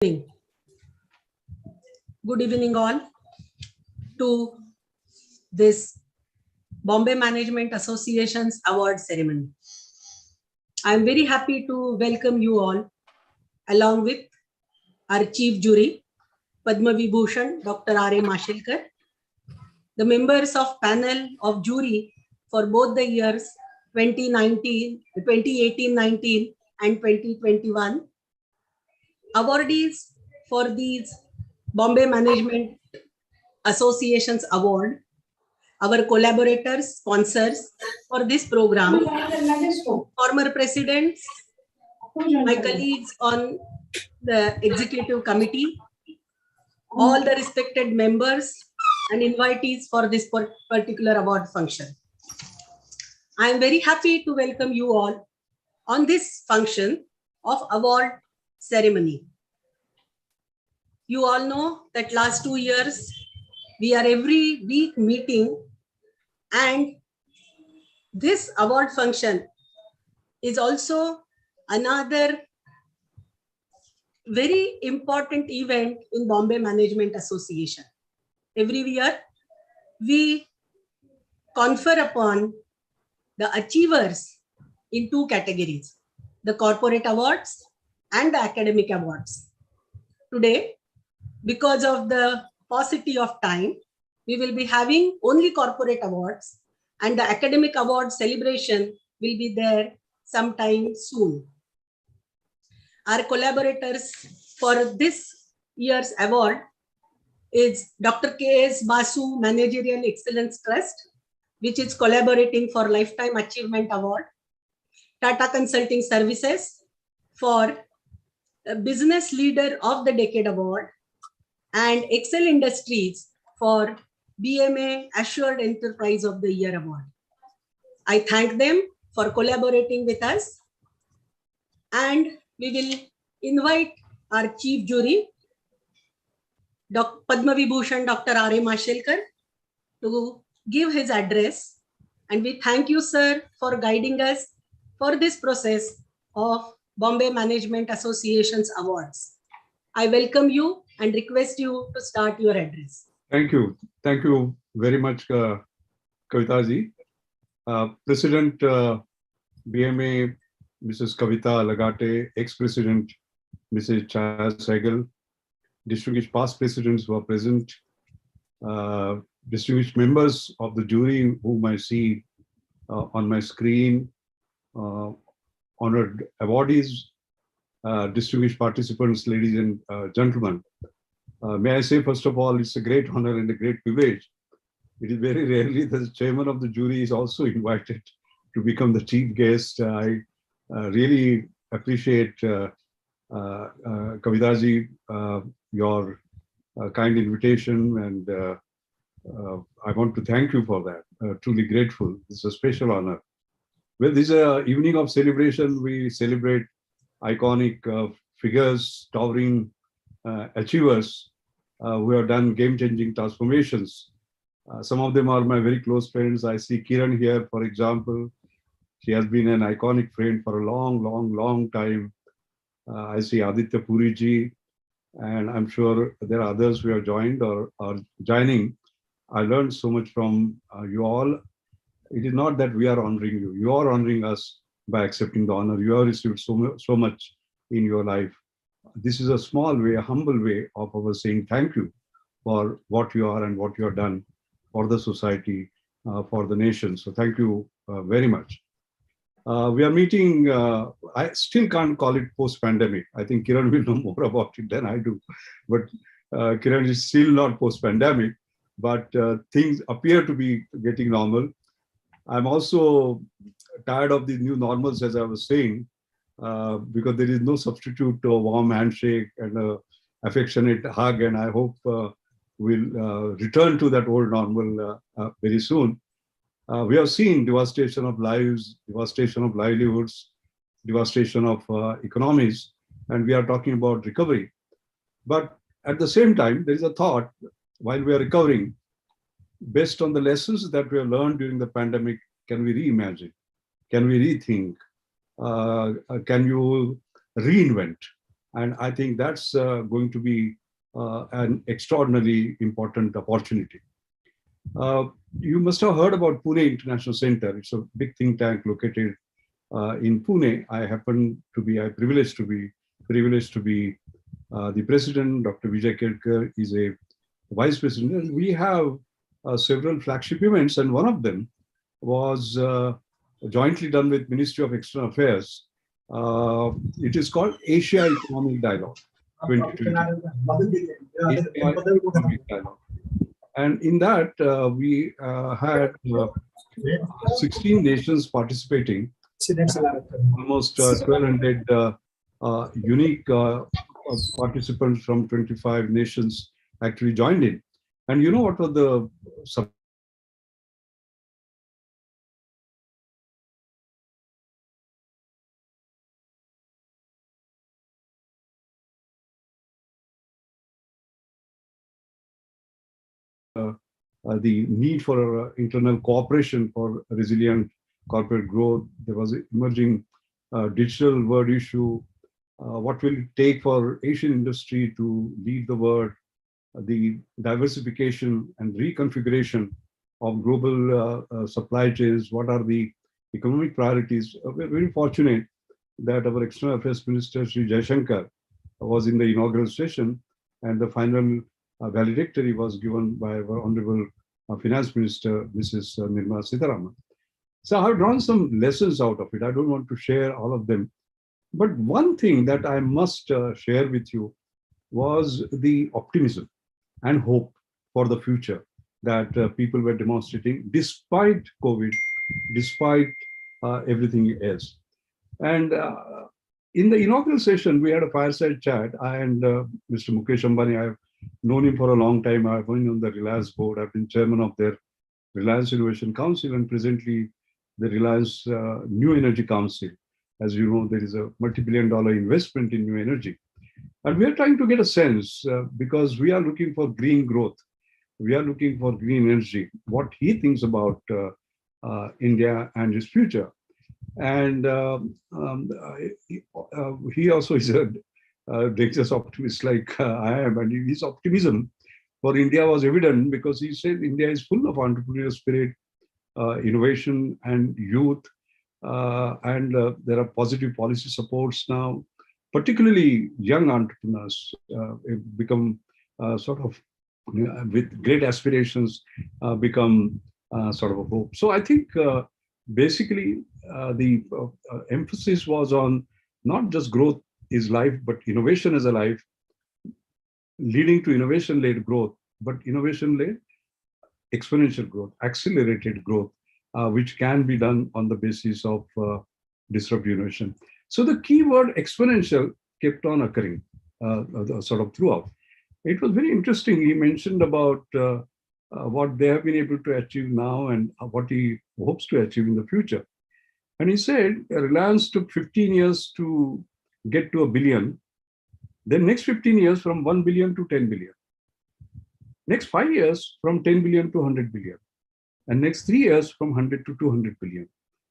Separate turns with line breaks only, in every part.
Good evening all to this Bombay Management Association's award ceremony. I am very happy to welcome you all along with our chief jury, Padma Vibhushan, Dr. R.A. Mashilkar, the members of panel of jury for both the years 2018-19 and 2021, awardees for these Bombay Management Association's award, our collaborators, sponsors for this program, former presidents, my colleagues on the executive committee, all the respected members and invitees for this particular award function. I am very happy to welcome you all on this function of award ceremony. You all know that last 2 years, we are every week meeting, and this award function is also another very important event in Bombay Management Association. Every year, we confer upon the achievers in 2 categories, the corporate awards and the academic awards. Today, because of the paucity of time, we will be having only corporate awards, and the academic award celebration will be there sometime soon. Our collaborators for this year's award is Dr. K.S. Basu Managerial Excellence Trust, which is collaborating for Lifetime Achievement Award, Tata Consulting Services for Business Leader of the Decade Award, and Excel Industries for BMA Assured Enterprise of the Year Award. I thank them for collaborating with us, and we will invite our chief jury, Dr. Padma Vibhushan, Dr. R.A. Mashilkar, to give his address. And we thank you, sir, for guiding us for this process of Bombay Management Association's awards. I welcome you and request you to start your address.
Thank you. Thank you very much, Kavita ji. President BMA, Mrs. Kavita Lagate, ex-president, Mrs. Chaya Sehgal, distinguished past presidents who are present, distinguished members of the jury whom I see on my screen, honored awardees, distinguished participants, ladies and gentlemen. May I say, first of all, it's a great honor and a great privilege. It is very rarely that the chairman of the jury is also invited to become the chief guest. I really appreciate, Kavitaji, your kind invitation, and I want to thank you for that. Truly grateful. It's a special honor. Well, this is an evening of celebration. We celebrate iconic figures, towering achievers who have done game-changing transformations. Some of them are my very close friends. I see Kiran here, for example. She has been an iconic friend for a long time. I see Aditya Puri ji, and I'm sure there are others who have joined or are joining. I learned so much from you all. It is not that we are honoring you. You are honoring us by accepting the honor. You have received so much in your life. This is a small way, a humble way of our saying thank you for what you are and what you have done for the society, for the nation. So thank you very much. We are meeting, I still can't call it post-pandemic. I think Kiran will know more about it than I do. But Kiran is still not post-pandemic, but things appear to be getting normal. I'm also tired of the new normals, as I was saying, because there is no substitute to a warm handshake and an affectionate hug. And I hope we'll return to that old normal very soon. We have seen devastation of lives, devastation of livelihoods, devastation of economies, and we are talking about recovery. But at the same time, there is a thought while we are recovering, based on the lessons that we have learned during the pandemic, can we reimagine? Can we rethink? Can you reinvent? And I think that's going to be an extraordinarily important opportunity. You must have heard about Pune International Center. It's a big think tank located in Pune. I'm privileged to be the president. Dr. Vijay Kedkar is a vice president. And we have several flagship events, and one of them was jointly done with Ministry of External Affairs. It is called Asia Economic Dialogue 2020. Asia Economic Dialogue. And in that, we had 16 nations participating, almost 1,200 unique participants from 25 nations actually joined in. And you know what were the the need for internal cooperation for resilient corporate growth. There was an emerging digital world issue. What will it take for Asian industry to lead the world? The diversification and reconfiguration of global supply chains. What are the economic priorities? We're very fortunate that our External Affairs Minister, Sri Jaishankar, was in the inaugural session, and the final valedictory was given by our Honorable Finance Minister, Mrs. Nirmala Sitharaman. So I've drawn some lessons out of it. I don't want to share all of them. But one thing that I must share with you was the optimism and hope for the future that people were demonstrating despite COVID, despite everything else. And in the inaugural session, we had a fireside chat. I and Mr. Mukesh Ambani, I've known him for a long time. I've been on the Reliance board. I've been chairman of their Reliance Innovation Council and presently the Reliance New Energy Council. As you know, there is a multi-billion-dollar investment in new energy. And we are trying to get a sense because we are looking for green growth. We are looking for green energy, what he thinks about India and his future. And he also is a dangerous optimist like I am. And his optimism for India was evident because he said India is full of entrepreneurial spirit, innovation and youth. And there are positive policy supports now, particularly young entrepreneurs become sort of with great aspirations become sort of a hope. So I think basically the emphasis was on not just growth is life, but innovation is a life, leading to innovation-led growth, but innovation-led exponential growth, accelerated growth, which can be done on the basis of disruptive innovation. So the keyword exponential kept on occurring sort of throughout. It was very interesting. He mentioned about what they have been able to achieve now and what he hopes to achieve in the future. And he said Reliance took 15 years to get to $1 billion. Then next 15 years from 1 billion to 10 billion. Next 5 years from 10 billion to 100 billion. And next 3 years from 100 to 200 billion.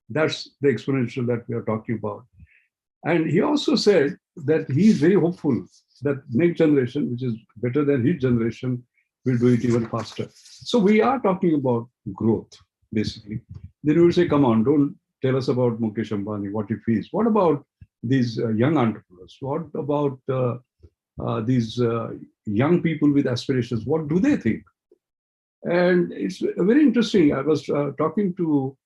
That's the exponential that we are talking about. And he also said that he is very hopeful that next generation, which is better than his generation, will do it even faster. So we are talking about growth, basically. Then you will say, come on, don't tell us about Mukesh Ambani, what he feels. What about these young entrepreneurs? What about these young people with aspirations? What do they think? And it's very interesting. I was talking to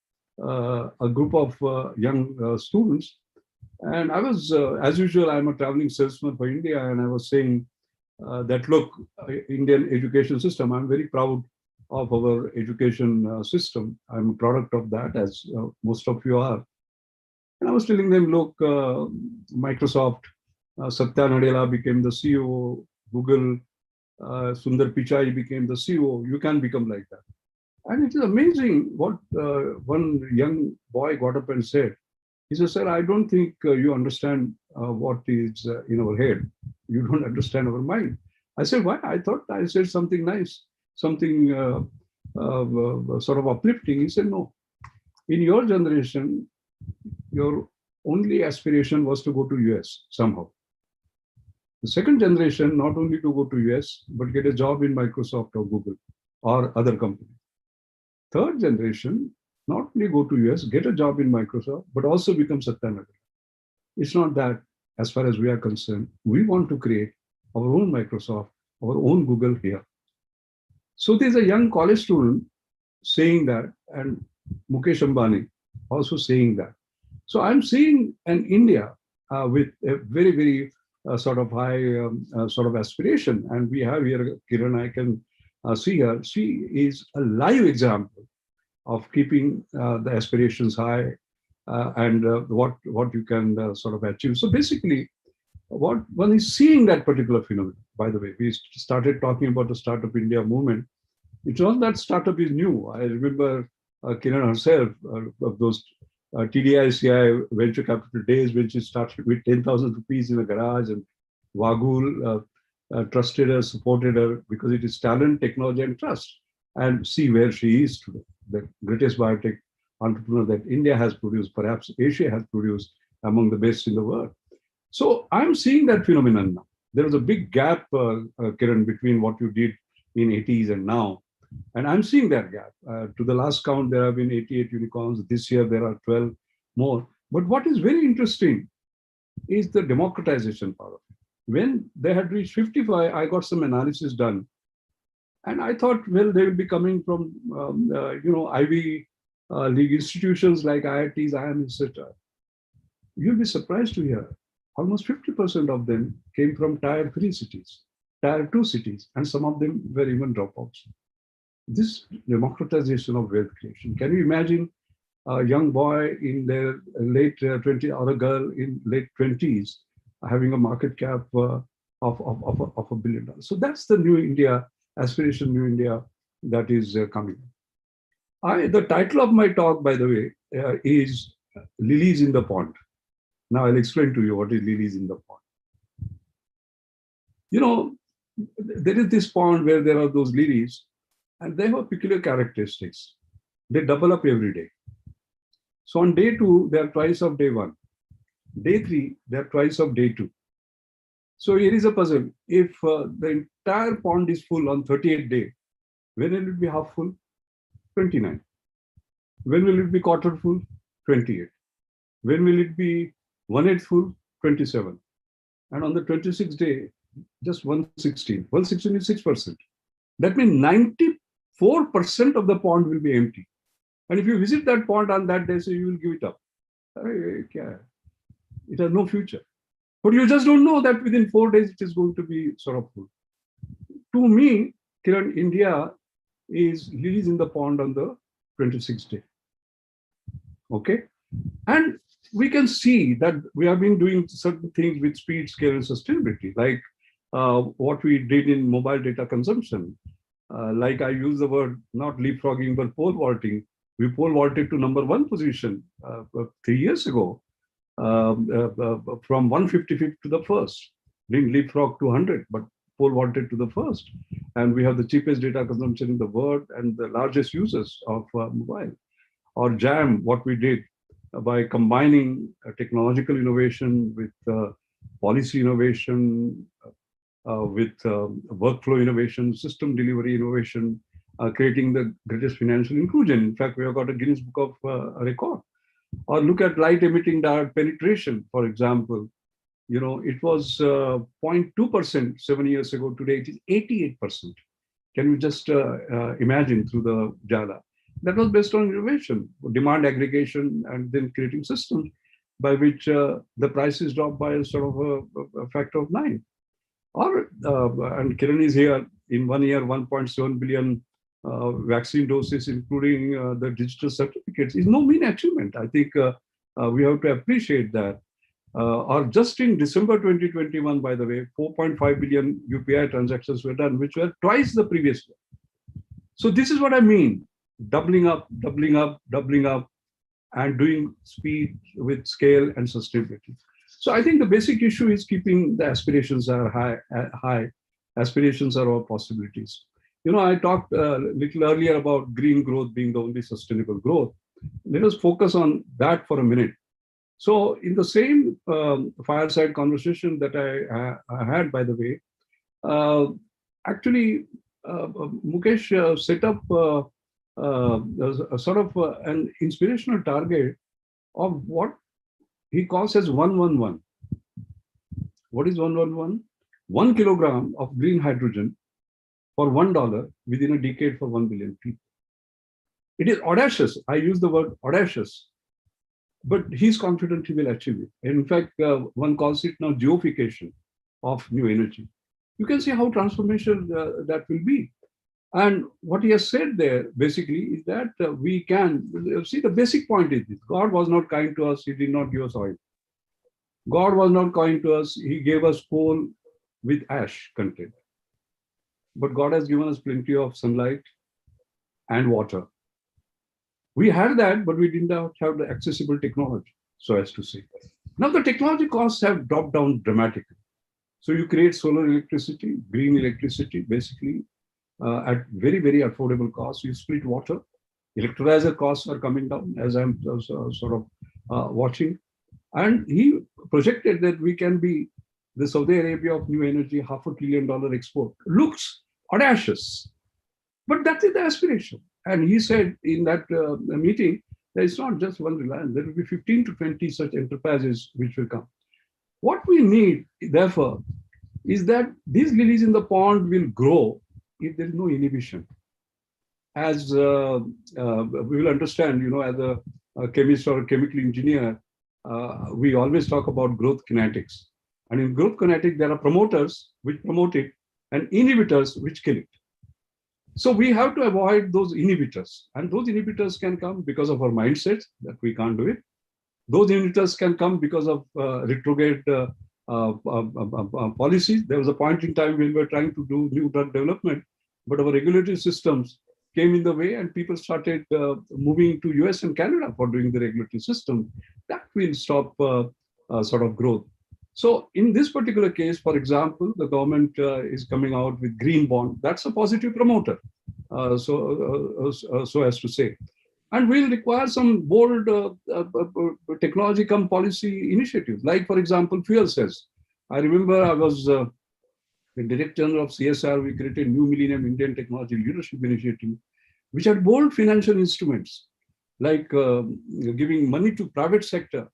a group of young students, and I was, as usual, I'm a traveling salesman for India, and I was saying that, look, Indian education system, I'm very proud of our education system. I'm a product of that, as most of you are. And I was telling them, look, Microsoft, Satya Nadella became the CEO, Google, Sundar Pichai became the CEO. You can become like that. And it is amazing what one young boy got up and said. He said, sir, I don't think you understand what is in our head. You don't understand our mind. I said, why? I thought I said something nice, something sort of uplifting. He said, no. In your generation, your only aspiration was to go to US somehow. The second generation, not only to go to US, but get a job in Microsoft or Google or other companies. Third generation, not only go to US, get a job in Microsoft, but also become Satya. It's not that, as far as we are concerned, we want to create our own Microsoft, our own Google here. So there's a young college student saying that, and Mukesh Ambani also saying that. So I'm seeing an India with a very, very sort of high sort of aspiration. And we have here Kiran, I can see her. She is a live example of keeping the aspirations high and what you can sort of achieve. So basically, what one is seeing that particular phenomenon. By the way, we started talking about the Startup India movement. It's not that startup is new. I remember Kiran herself of those TDI-CI venture capital days when she started with 10,000 rupees in a garage, and Wagul trusted her, supported her because it is talent, technology, and trust. And see where she is today, the greatest biotech entrepreneur that India has produced, perhaps Asia has produced, among the best in the world. So I'm seeing that phenomenon now. There was a big gap, Kiran, between what you did in 80s and now. And I'm seeing that gap. To the last count, there have been 88 unicorns. This year, there are 12 more. But what is very interesting is the democratization part of it. When they had reached 55, I got some analysis done. And I thought, well, they will be coming from, Ivy League institutions like IITs, IIM, etc. You'll be surprised to hear almost 50% of them came from tier 3 cities, tier 2 cities, and some of them were even dropouts. This democratization of wealth creation. Can you imagine a young boy in their late 20s or a girl in late 20s having a market cap of $1 billion? So that's the new India, aspiration new India that is coming. The title of my talk, by the way, is Lilies in the Pond. Now I'll explain to you what is lilies in the pond. You know, there is this pond where there are those lilies, and they have peculiar characteristics. They double up every day. So on day 2, they are twice of day 1. Day 3, they are twice of day 2. So here is a puzzle. If the entire pond is full on 38th day, when will it be half full? 29. When will it be quarter full? 28. When will it be 1/8 full? 27. And on the 26th day, just 116. 116 is 6%. That means 94% of the pond will be empty. And if you visit that pond on that day, so you will give it up. It has no future. But you just don't know that within 4 days it is going to be sort of full. To me, Kiran, India is lilies in the pond on the 26th day. Okay? And we can see that we have been doing certain things with speed, scale, and sustainability, like what we did in mobile data consumption. Like I use the word not leapfrogging, but pole vaulting. We pole vaulted to number 1 position 3 years ago, from 155th to the first. Didn't leapfrog to 100, but pole vaulted to the first. And we have the cheapest data consumption in the world and the largest users of mobile. Or JAM, what we did by combining technological innovation with policy innovation, with workflow innovation, system delivery innovation, creating the greatest financial inclusion. In fact, we have got a Guinness Book of record. Or look at light emitting diode penetration, for example. You know, it was 0.2% 7 years ago. Today, it is 88%. Can you just imagine through the JALA? That was based on innovation, demand aggregation, and then creating systems by which the prices dropped by a sort of a factor of 9. Or, and Kiran is here, in 1 year, 1.7 billion vaccine doses, including the digital certificates, is no mean achievement. I think we have to appreciate that. Or just in December 2021, by the way, 4.5 billion UPI transactions were done, which were twice the previous year. So this is what I mean. Doubling up, and doing speed with scale and sustainability. So I think the basic issue is keeping the aspirations are high. Aspirations are our possibilities. You know, I talked a little earlier about green growth being the only sustainable growth. Let us focus on that for a minute. So in the same fireside conversation that I had, by the way, uh, actually, Mukesh set up a sort of an inspirational target of what he calls as 111. What is 111? 1 kilogram of green hydrogen for $1 within a decade for 1 billion people. It is audacious. I use the word audacious, but he's confident he will achieve it. And in fact, one calls it now geofication of new energy. You can see how transformational that will be. And what he has said there basically is that we can see the basic point is this: God was not kind to us, he did not give us oil. God was not kind to us, he gave us coal with ash content. But God has given us plenty of sunlight and water. We had that, but we didn't have the accessible technology, so as to say. Now the technology costs have dropped down dramatically. So you create solar electricity, green electricity, basically at very, very affordable cost. You split water. Electrolyzer costs are coming down, as I'm sort of watching. And he projected that we can be the Saudi Arabia of new energy, $500 billion export. Looks audacious, but that is the aspiration. And he said in that meeting, that it's not just one Reliance, there will be 15 to 20 such enterprises which will come. What we need, therefore, is that these lilies in the pond will grow if there is no inhibition. As we will understand, as a chemist or a chemical engineer, we always talk about growth kinetics. And in growth kinetics, there are promoters which promote it and inhibitors which kill it. So we have to avoid those inhibitors. And those inhibitors can come because of our mindsets that we can't do it. Those inhibitors can come because of retrograde policies. There was a point in time when we were trying to do new drug development, but our regulatory systems came in the way and people started moving to US and Canada for doing the regulatory system. That will stop sort of growth. So in this particular case, for example, the government is coming out with green bond. That's a positive promoter, so as to say. And we'll require some bold technology come policy initiatives, like, for example, fuel cells. I remember I was the director of CSR. We created New Millennium Indian Technology Leadership Initiative, which had bold financial instruments, like giving money to private sector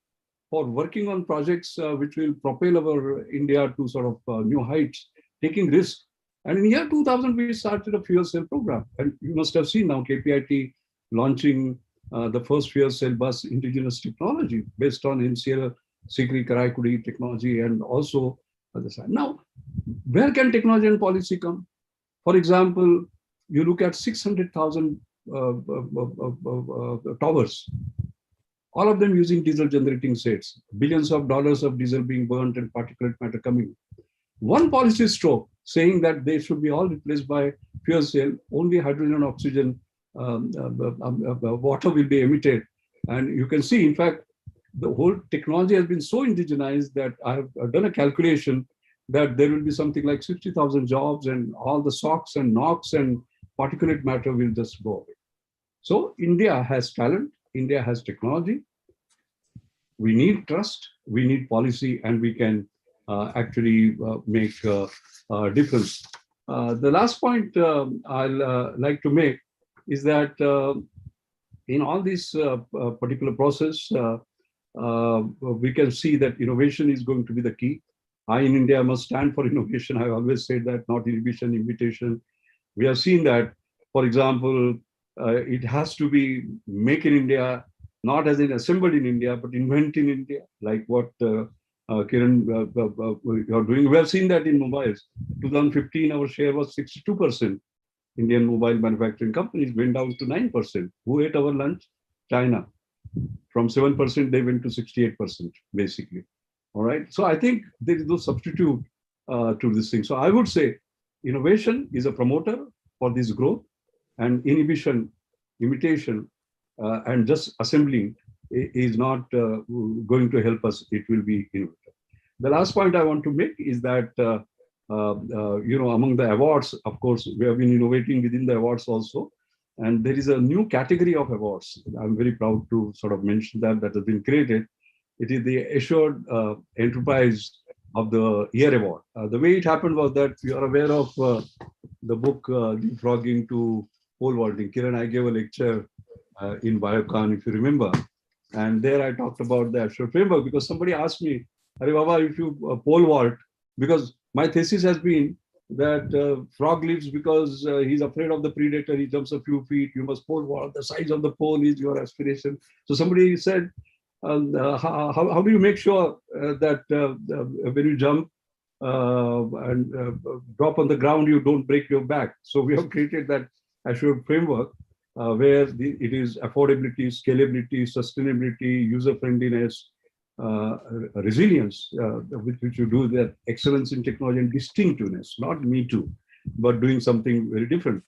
for working on projects which will propel our India to sort of new heights, taking risks. And in year 2000, we started a fuel cell program. And you must have seen now KPIT launching the first fuel cell bus indigenous technology based on NCL, Sikri, Karaikudi technology, and also other side. Now, where can technology and policy come? For example, you look at 600,000 towers, all of them using diesel generating sets, billions of dollars of diesel being burnt and particulate matter coming. One policy stroke saying that they should be all replaced by fuel cell, only hydrogen and oxygen, water will be emitted. And you can see, in fact, the whole technology has been so indigenized that I have done a calculation that there will be something like 60,000 jobs and all the SOx and NOx and particulate matter will just go away. So India has talent, India has technology. We need trust, we need policy, and we can actually make a difference. The last point I'll like to make is that in all this particular process, we can see that innovation is going to be the key. I in India must stand for innovation. I always say that, not inhibition, invitation. We have seen that, for example, it has to be make in India, not as in assembled in India, but invent in India, like what Kiran, you're doing. We have seen that in mobiles. 2015, our share was 62%. Indian mobile manufacturing companies went down to 9%. Who ate our lunch? China. From 7%, they went to 68%, basically. All right. So I think there is no substitute to this thing. So I would say innovation is a promoter for this growth, and inhibition, imitation, and just assembling is not going to help us. It will be innovative. The last point I want to make is that, among the awards, of course, we have been innovating within the awards also. And there is a new category of awards. I'm very proud to sort of mention that has been created. It is the Assured Enterprise of the Year Award. The way it happened was that you are aware of the book Leapfrogging to Pole Vaulting. Kiran, I gave a lecture in Biocon, if you remember. And there I talked about the Assured Framework because somebody asked me, Arey Baba, if you pole vault, because my thesis has been that frog lives because he's afraid of the predator, he jumps a few feet, you must pole vault, the size of the pole is your aspiration. So somebody said, how do you make sure that when you jump and drop on the ground, you don't break your back? So we have created that Assured Framework where it is affordability, scalability, sustainability, user-friendliness, resilience, with which you do that excellence in technology and distinctiveness, not me too, but doing something very different.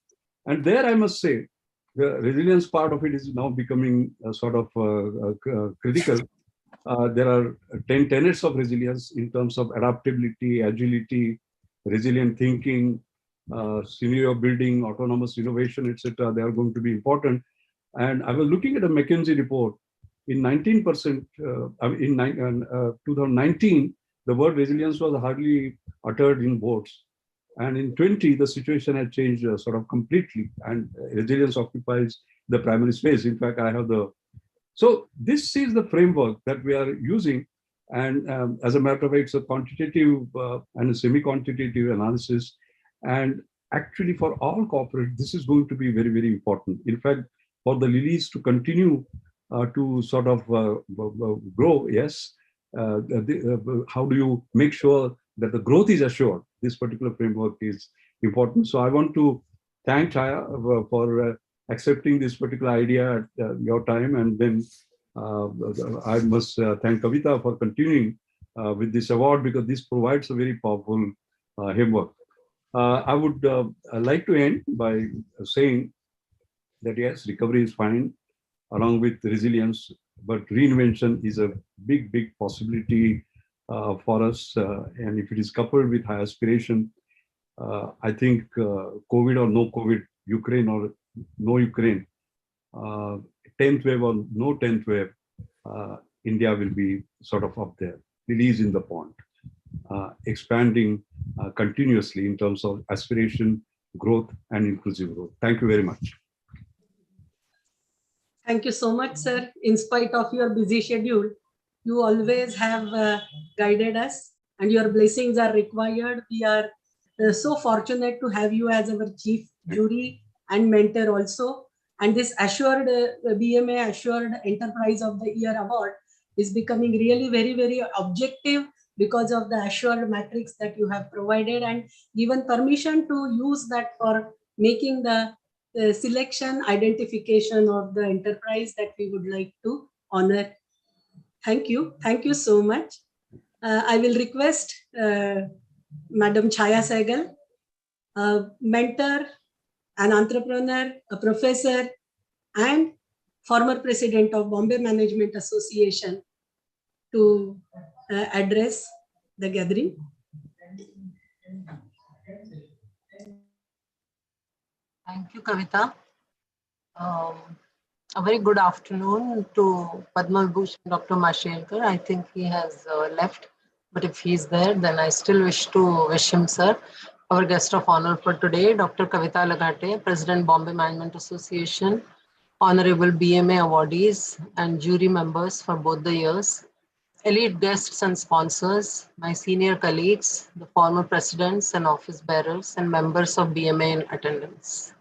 And there I must say, the resilience part of it is now becoming sort of critical. There are 10 tenets of resilience in terms of adaptability, agility, resilient thinking, scenario building, autonomous innovation, etc. They are going to be important. And I was looking at a McKinsey report. In 19%, in 2019, the word resilience was hardly uttered in boards. And in 20, the situation had changed sort of completely, and resilience occupies the primary space. In fact, I have the. So this is the framework that we are using. And as a matter of fact, it's a quantitative and a semi-quantitative analysis. And actually, for all corporate, this is going to be very, very important. In fact, for the Lilies to continue to sort of grow, yes. How do you make sure that the growth is assured? This particular framework is important. So I want to thank Chaya for accepting this particular idea at your time. And then I must thank Kavita for continuing with this award, because this provides a very powerful framework. I would like to end by saying that yes, recovery is fine, along with resilience, but reinvention is a big, big possibility for us. And if it is coupled with high aspiration, I think COVID or no COVID, Ukraine or no Ukraine, 10th wave or no 10th wave, India will be sort of up there, release in the pond, expanding continuously in terms of aspiration, growth, and inclusive growth. Thank you very much.
Thank you so much, sir. In spite of your busy schedule, you always have guided us, and your blessings are required. We are so fortunate to have you as our chief jury and mentor also. And this assured BMA Assured Enterprise of the Year award is becoming really very, very objective because of the assured matrix that you have provided, and given permission to use that for making the selection, identification of the enterprise that we would like to honor. Thank you. Thank you so much. I will request Madam Chaya Sehgal, a mentor, an entrepreneur, a professor, and former president of Bombay Management Association, to address the gathering.
Thank you, Kavita. A very good afternoon to Padma Vibhushan Dr. Mashelkar. I think he has left, but if he's there, then I still wish to wish him, sir. Our guest of honor for today, Dr. Kavita Laghate, President, Bombay Management Association, Honorable BMA awardees and jury members for both the years, elite guests and sponsors, my senior colleagues, the former presidents and office bearers, and members of BMA in attendance.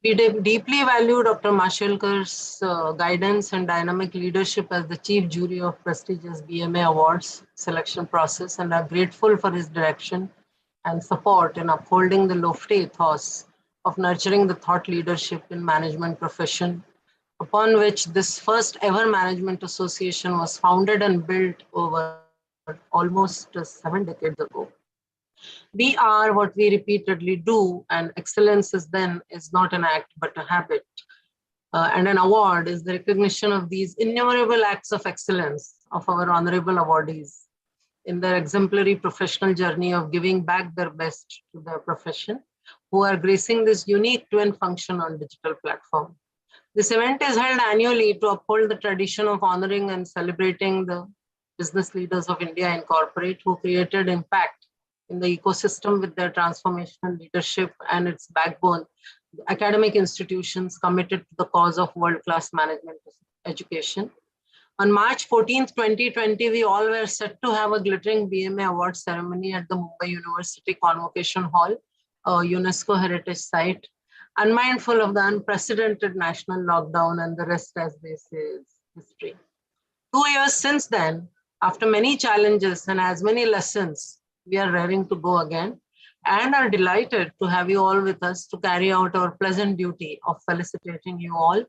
We deeply value Dr. Mashelkar's guidance and dynamic leadership as the chief jury of prestigious BMA awards selection process, and are grateful for his direction and support in upholding the lofty ethos of nurturing the thought leadership in management profession, upon which this first ever management association was founded and built over almost 7 decades ago. We are what we repeatedly do, and excellence is not an act but a habit. And an award is the recognition of these innumerable acts of excellence of our honorable awardees in their exemplary professional journey of giving back their best to their profession, who are gracing this unique twin function on digital platform. This event is held annually to uphold the tradition of honoring and celebrating the business leaders of India Incorporate who created impact in the ecosystem with their transformational leadership and its backbone, academic institutions committed to the cause of world-class management education. On March 14th, 2020, we all were set to have a glittering BMA award ceremony at the Mumbai University Convocation Hall, a UNESCO heritage site, unmindful of the unprecedented national lockdown, and the rest, as they say, is history. 2 years since then, after many challenges and as many lessons, we are raring to go again and are delighted to have you all with us to carry out our pleasant duty of felicitating you all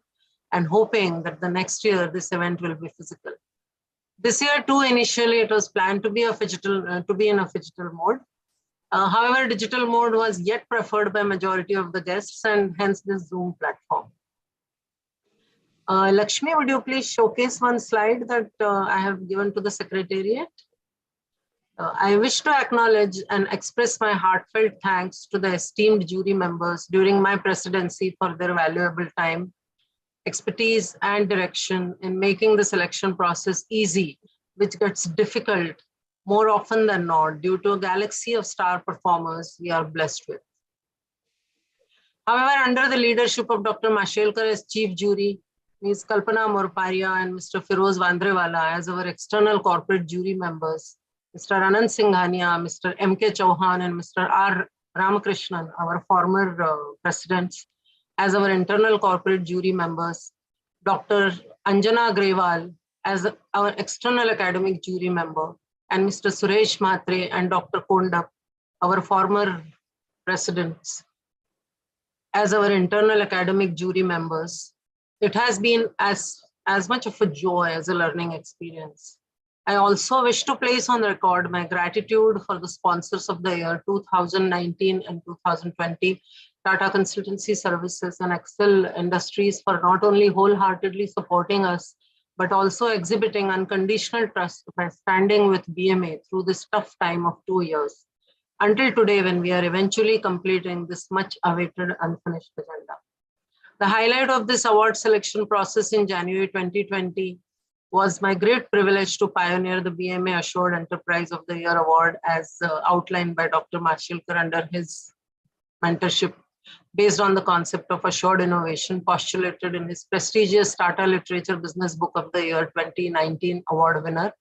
and hoping that the next year this event will be physical. This year too, initially it was planned to be in a phygital mode. However, digital mode was yet preferred by majority of the guests and hence this Zoom platform. Lakshmi, would you please showcase one slide that I have given to the Secretariat? I wish to acknowledge and express my heartfelt thanks to the esteemed jury members during my presidency for their valuable time, expertise, and direction in making the selection process easy, which gets difficult more often than not due to a galaxy of star performers we are blessed with. However, under the leadership of Dr. Mashelkar as Chief Jury, Ms. Kalpana Morparia and Mr. Firoz Vandrewala as our external corporate jury members, Mr. Anand Singhania, Mr. M.K. Chauhan, and Mr. R. Ramakrishnan, our former presidents, as our internal corporate jury members, Dr. Anjana Grewal as our external academic jury member, and Mr. Suresh Matre and Dr. Kondap, our former presidents, as our internal academic jury members. It has been as much of a joy as a learning experience. I also wish to place on record my gratitude for the sponsors of the year 2019 and 2020, Tata Consultancy Services and Excel Industries, for not only wholeheartedly supporting us, but also exhibiting unconditional trust by standing with BMA through this tough time of 2 years, until today when we are eventually completing this much awaited unfinished agenda. The highlight of this award selection process in January 2020 was my great privilege to pioneer the BMA Assured Enterprise of the Year Award as outlined by Dr. Mashelkar under his mentorship, based on the concept of assured innovation postulated in his prestigious Tata Literature Business Book of the Year 2019 award winner,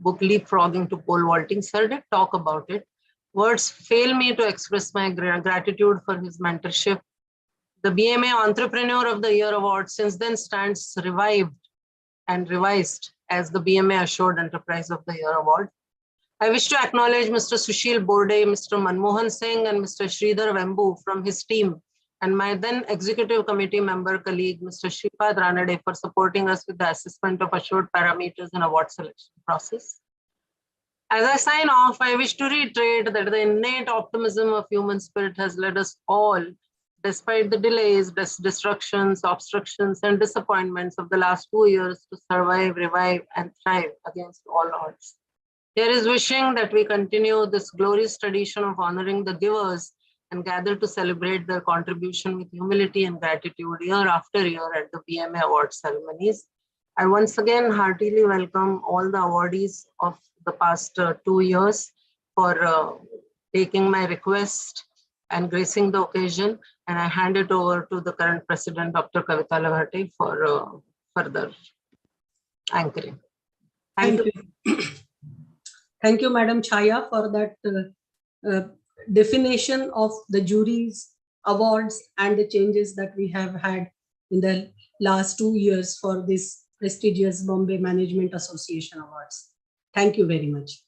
book Leapfrogging to Pole Vaulting. Sir did talk about it. Words fail me to express my gratitude for his mentorship. The BMA Entrepreneur of the Year Award since then stands revived and revised as the BMA Assured Enterprise of the Year Award. I wish to acknowledge Mr. Sushil Borde, Mr. Manmohan Singh, and Mr. Sridhar Vembu from his team, and my then executive committee member colleague, Mr. Shripad Ranade, for supporting us with the assessment of assured parameters in award selection process. As I sign off, I wish to reiterate that the innate optimism of human spirit has led us all, despite the delays, disruptions, obstructions, and disappointments of the last 2 years, to survive, revive, and thrive against all odds. Here is wishing that we continue this glorious tradition of honoring the givers and gather to celebrate their contribution with humility and gratitude year after year at the BMA award ceremonies. I once again heartily welcome all the awardees of the past 2 years for taking my request and gracing the occasion, and I hand it over to the current president, Dr. Kavita Lavate, for further anchoring.
Thank you. Thank you, Madam Chaya, for that definition of the jury's awards and the changes that we have had in the last 2 years for this prestigious Bombay Management Association Awards. Thank you very much.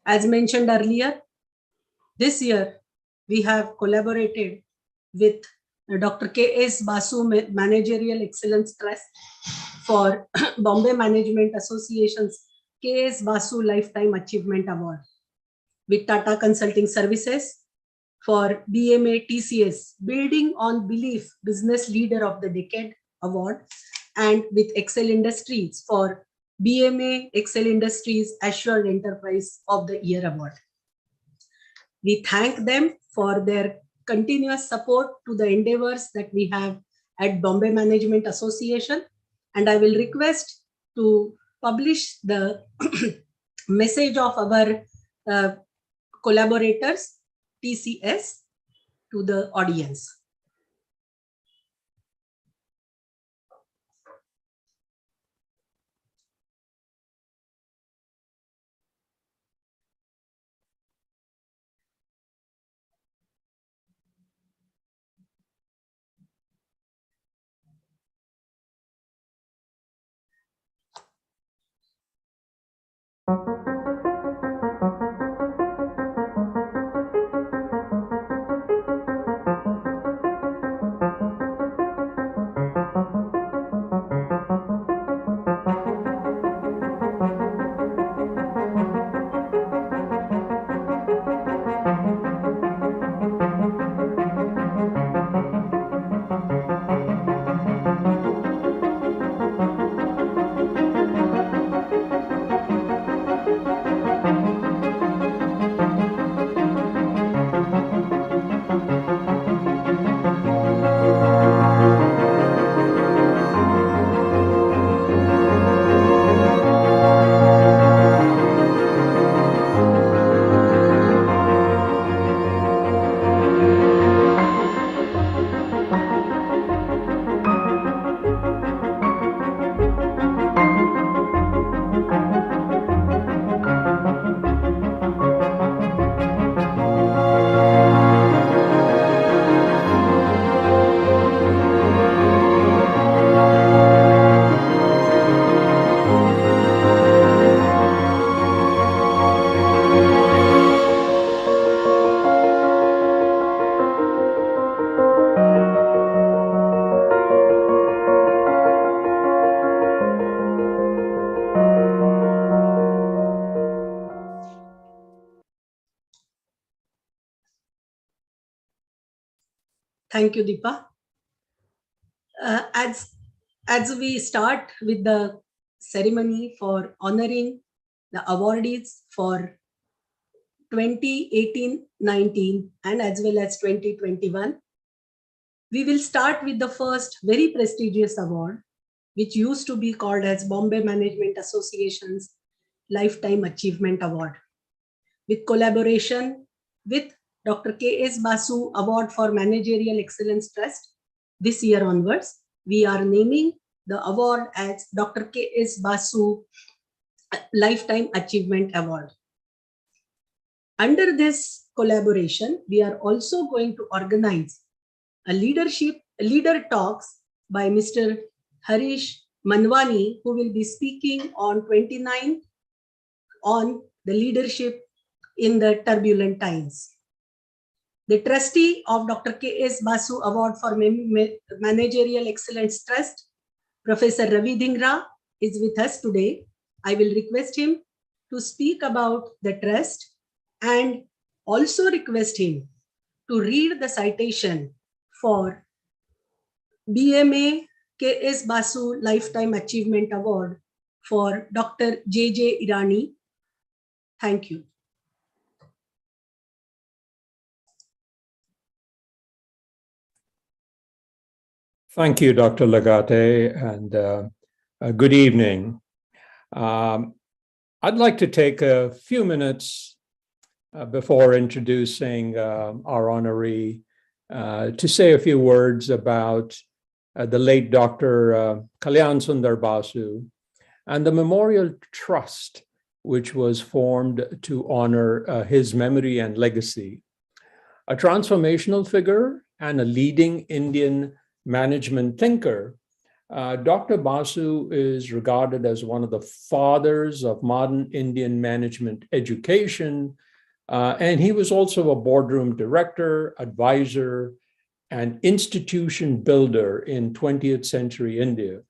As mentioned earlier, this year we have collaborated with Dr. K.S. Basu Managerial Excellence Trust for Bombay Management Association's K.S. Basu Lifetime Achievement Award, with Tata Consulting Services for BMA TCS Building on Belief Business Leader of the Decade Award, and with Excel Industries for BMA Excel Industries Assured Enterprise of the Year Award. We thank them for their continuous support to the endeavors that we have at Bombay Management Association, and I will request to publish the message of our collaborators, TCS, to the audience. Thank you, Deepa. As we start with the ceremony for honoring the awardees for 2018-19 and as well as 2021, we will start with the first very prestigious award, which used to be called as Bombay Management Association's Lifetime Achievement Award, with collaboration with Dr. K.S. Basu Award for Managerial Excellence Trust. This year onwards, we are naming the award as Dr. K.S. Basu Lifetime Achievement Award. Under this collaboration, we are also going to organize a leader talks by Mr. Harish Manwani, who will be speaking on 29th on the leadership in the turbulent times. The trustee of Dr. K.S. Basu Award for Managerial Excellence Trust, Professor Ravi Dhingra, is with us today. I will request him to speak about the trust and also request him to read the citation for BMA K.S. Basu Lifetime Achievement Award for Dr. J.J. Irani. Thank you.
Thank you, Dr. Lagate, and good evening. I'd like to take a few minutes before introducing our honoree to say a few words about the late Dr. Kalyan Sundar Basu and the Memorial Trust, which was formed to honor his memory and legacy. A transformational figure and a leading Indian management thinker, Dr. Basu is regarded as one of the fathers of modern Indian management education, and he was also a boardroom director, advisor, and institution builder in 20th century India.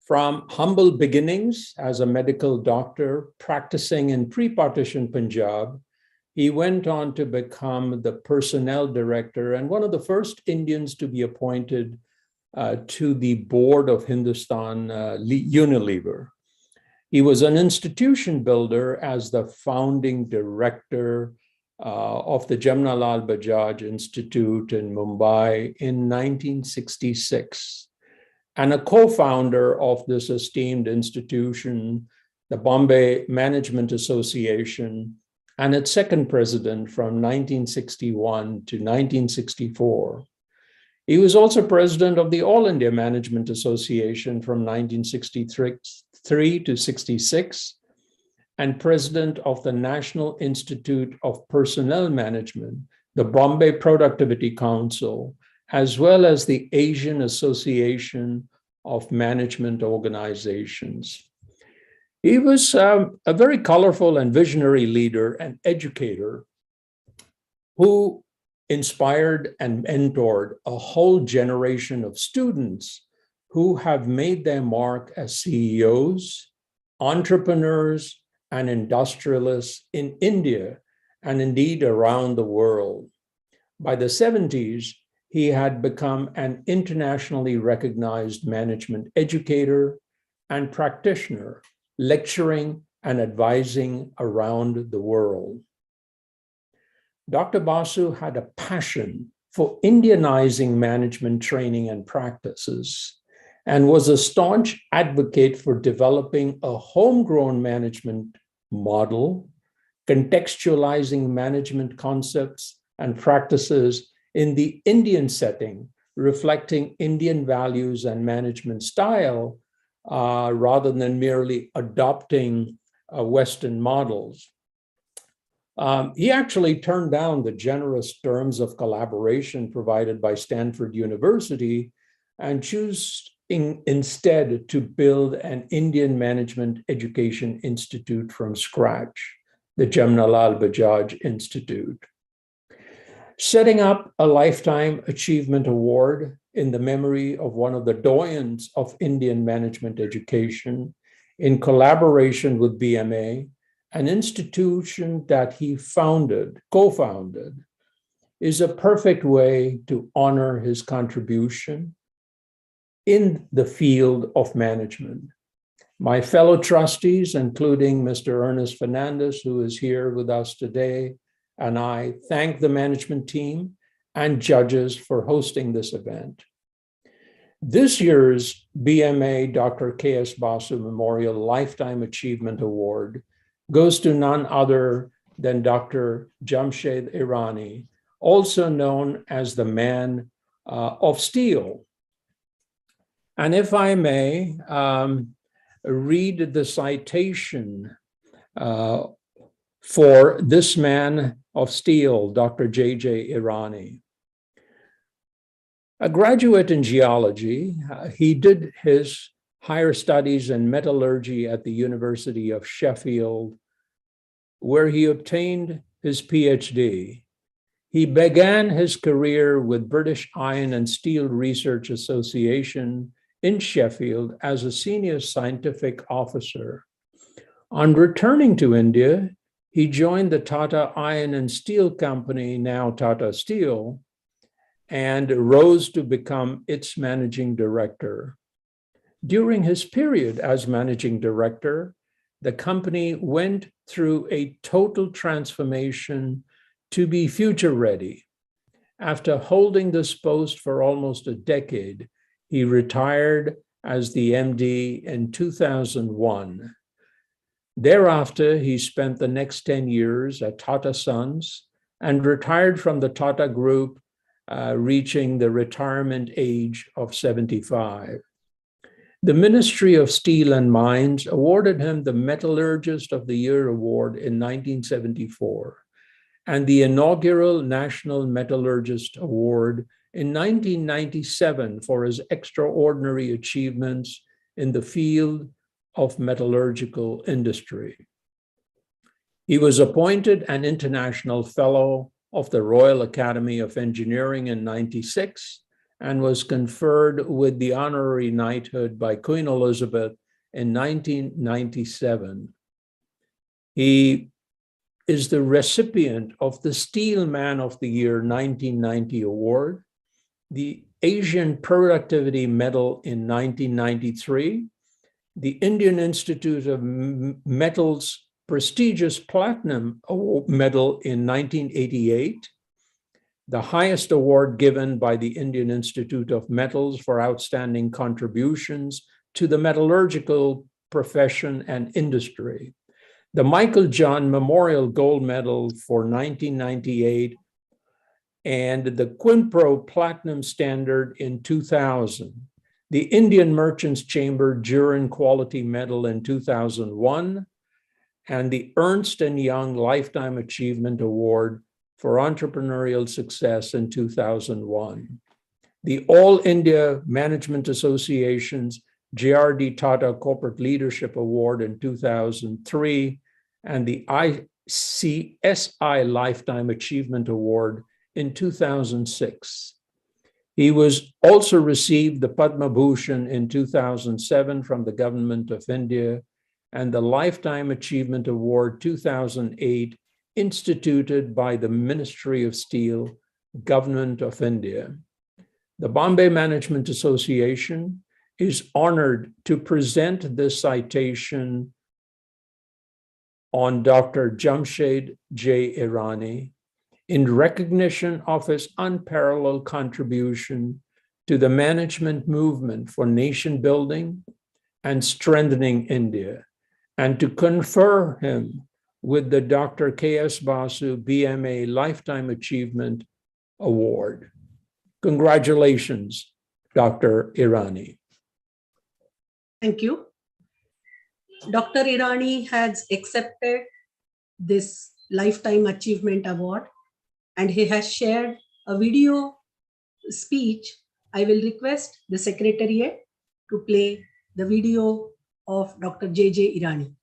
From humble beginnings as a medical doctor practicing in pre-partition Punjab, he went on to become the personnel director and one of the first Indians to be appointed to the board of Hindustan Unilever. He was an institution builder as the founding director of the Jamnalal Bajaj Institute in Mumbai in 1966, and a co-founder of this esteemed institution, the Bombay Management Association, and its second president from 1961 to 1964. He was also president of the All India Management Association from 1963 to 66, and president of the National Institute of Personnel Management, the Bombay Productivity Council, as well as the Asian Association of Management Organizations. He was a very colorful and visionary leader and educator who inspired and mentored a whole generation of students who have made their mark as CEOs, entrepreneurs, and industrialists in India and indeed around the world. By the 70s, he had become an internationally recognized management educator and practitioner, lecturing and advising around the world. Dr. Basu had a passion for Indianizing management training and practices and was a staunch advocate for developing a homegrown management model, contextualizing management concepts and practices in the Indian setting, reflecting Indian values and management style, rather than merely adopting Western models. He actually turned down the generous terms of collaboration provided by Stanford University and chose instead to build an Indian Management Education Institute from scratch, the Jamnalal Bajaj Institute. Setting up a Lifetime Achievement Award in the memory of one of the doyens of Indian management education in collaboration with BMA, an institution that he co-founded, is a perfect way to honor his contribution in the field of management. My fellow trustees, including Mr. Ernest Fernandez, who is here with us today, and I thank the management team and judges for hosting this event. This year's BMA Dr. K.S. Basu Memorial Lifetime Achievement Award goes to none other than Dr. Jamshed Irani, also known as the Man of Steel. And if I may read the citation for this Man of Steel, Dr. J.J. Irani. A graduate in geology, he did his higher studies in metallurgy at the University of Sheffield, where he obtained his PhD. He began his career with British Iron and Steel Research Association in Sheffield as a senior scientific officer. On returning to India, he joined the Tata Iron and Steel Company, now Tata Steel, and rose to become its managing director. During his period as managing director, the company went through a total transformation to be future ready. After holding this post for almost a decade, he retired as the MD in 2001. Thereafter, he spent the next 10 years at Tata Sons and retired from the Tata Group, reaching the retirement age of 75. The Ministry of Steel and Mines awarded him the Metallurgist of the Year award in 1974 and the inaugural National Metallurgist Award in 1997 for his extraordinary achievements in the field of metallurgical industry. He was appointed an International Fellow of the Royal Academy of Engineering in 1996 and was conferred with the honorary knighthood by Queen Elizabeth in 1997. He is the recipient of the Steel Man of the Year 1990 award, the Asian Productivity Medal in 1993, the Indian Institute of Metals prestigious platinum medal in 1988, the highest award given by the Indian Institute of Metals for outstanding contributions to the metallurgical profession and industry, the Michael John Memorial Gold Medal for 1998, and the Quinpro Platinum Standard in 2000, the Indian Merchants Chamber Jurin Quality Medal in 2001, and the Ernst & Young Lifetime Achievement Award for Entrepreneurial Success in 2001. The All India Management Association's J.R.D. Tata Corporate Leadership Award in 2003, and the ICSI Lifetime Achievement Award in 2006. He was also received the Padma Bhushan in 2007 from the Government of India and the Lifetime Achievement Award 2008 instituted by the Ministry of Steel, Government of India. The Bombay Management Association is honored to present this citation on Dr. Jamshed J. Irani in recognition of his unparalleled contribution to the management movement for nation building and strengthening India, and to confer him with the Dr. K.S. Basu BMA Lifetime Achievement Award. Congratulations, Dr. Irani.
Thank you. Dr. Irani has accepted this Lifetime Achievement Award and he has shared a video speech. I will request the Secretariat to play the video of Dr. J.J. Irani.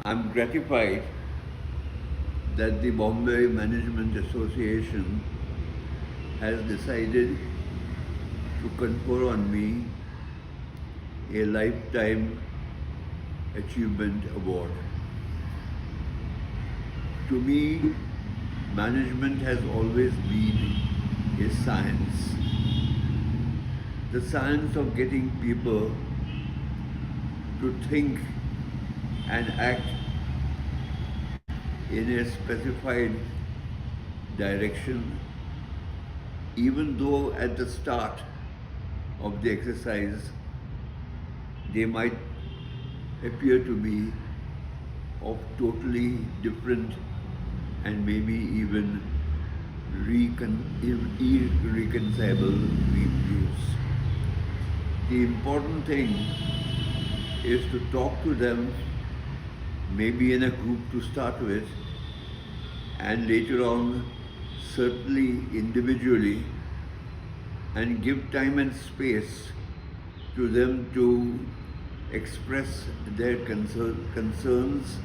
I'm gratified that the Bombay Management Association has decided to confer on me a Lifetime Achievement Award. To me, management has always been a science. The science of getting people to think and act in a specified direction, even though at the start of the exercise they might appear to be of totally different and maybe even irreconcilable views. The important thing is to talk to them, maybe in a group to start with, and later on certainly individually, and give time and space to them to express their concerns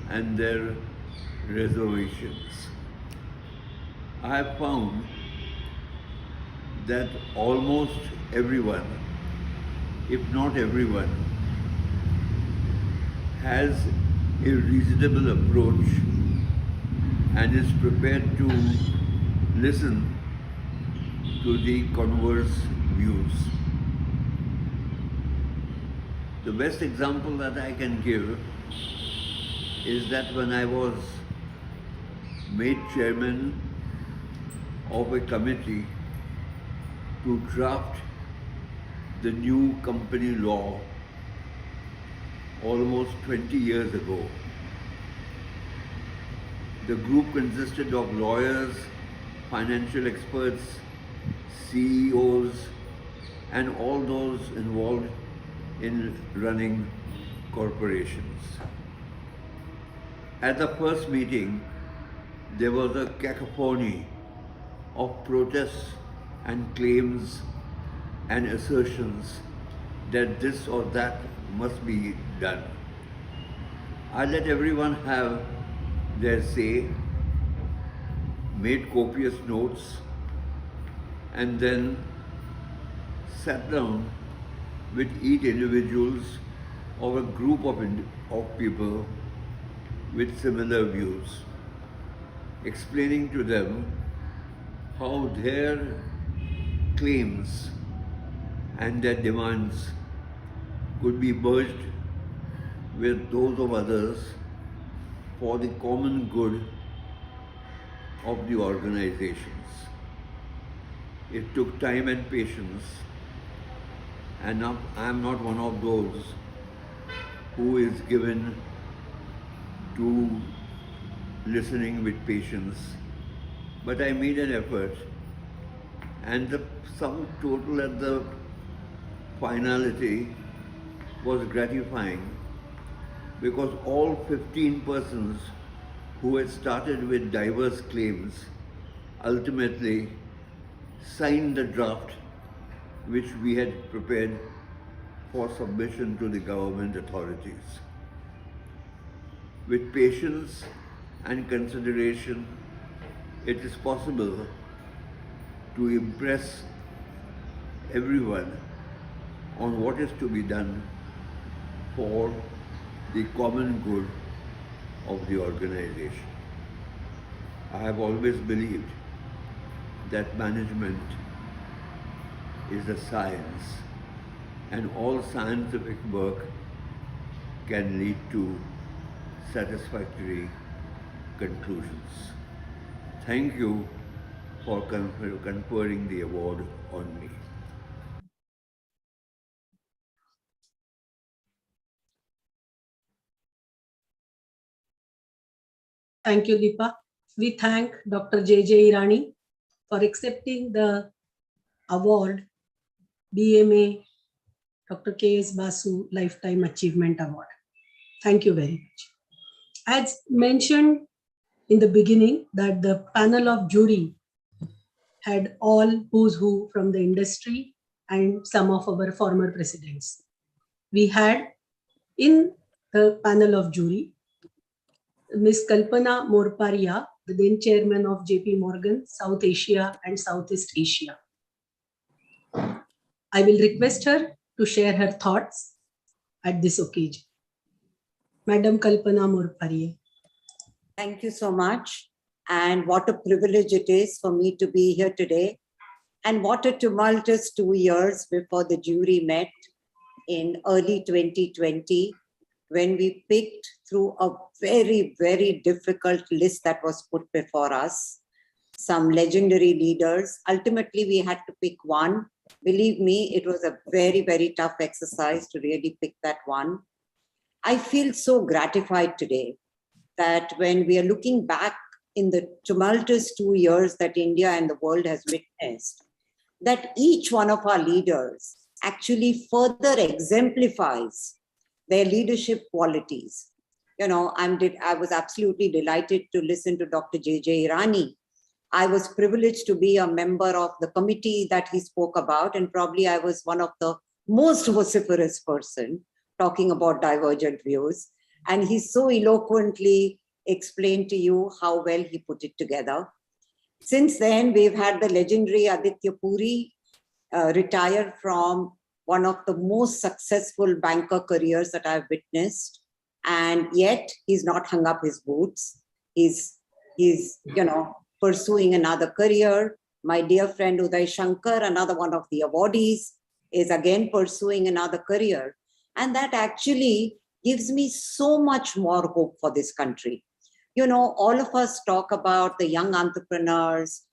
and their reservations. I have found that almost everyone, if not everyone, has a reasonable approach and is prepared to listen to the converse views. The best example that I can give is that when I was made chairman of a committee to draft the new company law almost 20 years ago. The group consisted of lawyers, financial experts, CEOs, and all those involved in running corporations. At the first meeting, there was a cacophony of protests and claims and assertions that this or that must be done. I let everyone have their say, made copious notes, and then sat down with each individuals or a group of people with similar views, explaining to them how their claims and their demands could be merged with those of others for the common good of the organizations. It took time and patience, and I am not one of those who is given to listening with patience, but I made an effort, and the sum total at the finality was gratifying, because all 15 persons who had started with diverse claims ultimately signed the draft which we had prepared for submission to the government authorities. With patience and consideration, it is possible to impress everyone on what is to be done for the common good of the organization. I have always believed that management is a science, and all scientific work can lead to satisfactory conclusions. Thank you for conferring the award on me.
Thank you, Deepa. We thank Dr. J.J. Irani for accepting the award, BMA Dr. K.S. Basu Lifetime Achievement Award. Thank you very much. As mentioned in the beginning, that the panel of jury had all who's who from the industry and some of our former presidents. We had in the panel of jury Ms. Kalpana Morparia, the then chairman of JP Morgan, South Asia and Southeast Asia. I will request her to share her thoughts at this occasion. Madam Kalpana Morparia.
Thank you so much. And what a privilege it is for me to be here today. And what a tumultuous 2 years before the jury met in early 2020, when we picked through a very, very difficult list that was put before us, some legendary leaders. Ultimately, we had to pick one. Believe me, it was a very, very tough exercise to really pick that one. I feel so gratified today that when we are looking back in the tumultuous 2 years that India and the world has witnessed, that each one of our leaders actually further exemplifies their leadership qualities. You know, I was absolutely delighted to listen to Dr. J.J. Irani. I was privileged to be a member of the committee that he spoke about, and probably I was one of the most vociferous person talking about divergent views. And he so eloquently explained to you how well he put it together. Since then, we've had the legendary Aditya Puri retire from one of the most successful banker careers that I've witnessed. And yet he's not hung up his boots. He's pursuing another career. My dear friend Uday Shankar, another one of the awardees, is again pursuing another career. And that actually gives me so much more hope for this country. You know, all of us talk about the young entrepreneurs,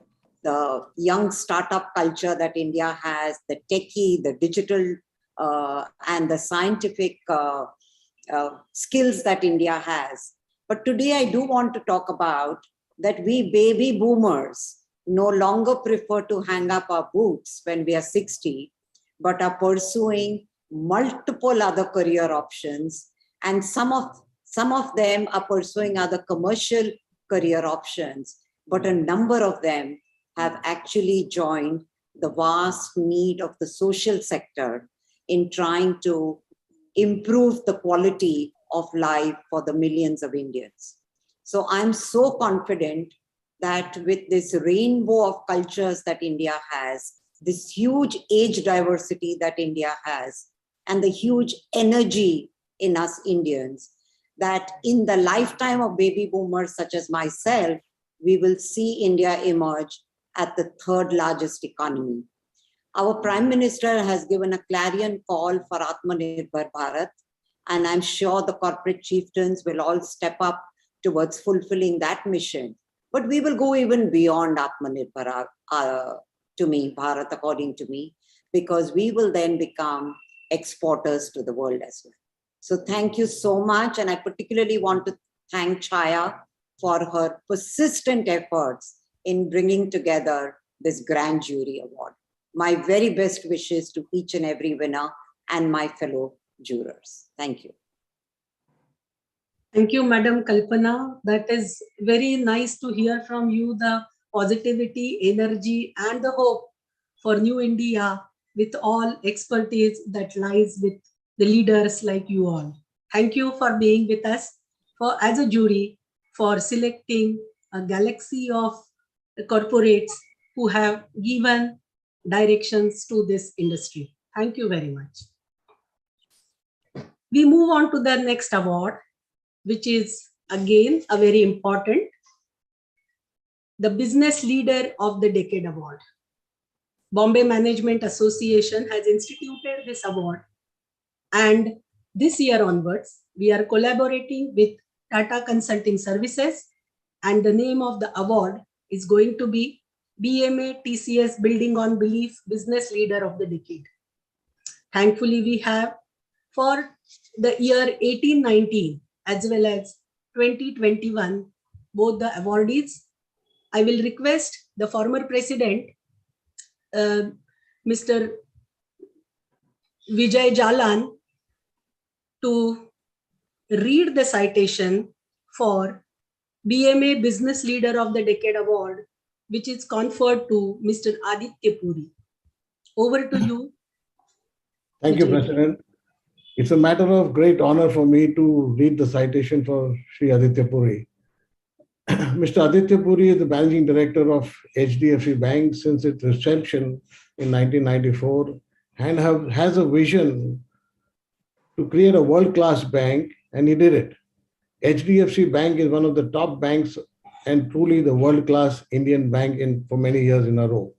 the young startup culture that India has, the techie, the digital, and the scientific skills that India has. But today I do want to talk about that we baby boomers no longer prefer to hang up our boots when we are 60, but are pursuing multiple other career options. And some of them are pursuing other commercial career options, but a number of them have actually joined the vast need of the social sector in trying to improve the quality of life for the millions of Indians. So I'm so confident that with this rainbow of cultures that India has, this huge age diversity that India has, and the huge energy in us Indians, that in the lifetime of baby boomers such as myself, we will see India emerge at the third largest economy. Our Prime Minister has given a clarion call for Atmanirbhar Bharat, and I'm sure the corporate chieftains will all step up towards fulfilling that mission. But we will go even beyond Atmanirbhar Bharat, according to me, because we will then become exporters to the world as well. So thank you so much. And I particularly want to thank Chaya for her persistent efforts in bringing together this grand jury award. My very best wishes to each and every winner and my fellow jurors. Thank you.
Thank you, Madam Kalpana. That is very nice to hear from you, the positivity, energy, and the hope for New India with all expertise that lies with the leaders like you all. Thank you for being with us as a jury for selecting a galaxy of corporates who have given directions to this industry. Thank you very much. We move on to the next award, which is again a very important, the Business Leader of the Decade Award. Bombay Management Association has instituted this award, and this year onwards, we are collaborating with Tata Consulting Services, and the name of the award is going to be BMA TCS Building on Belief Business Leader of the Decade. Thankfully, we have for the year 18-19 as well as 2021, both the awardees. I will request the former president, Mr. Vijay Jalan, to read the citation for BMA Business Leader of the Decade Award, which is conferred to Mr. Aditya Puri. Over to you.
Thank you, President. It's a matter of great honor for me to read the citation for Sri Aditya Puri. Mr. Aditya Puri is the Managing Director of HDFC Bank since its inception in 1994 and has a vision to create a world-class bank, and he did it. HDFC Bank is one of the top banks and truly the world-class Indian bank for many years in a row.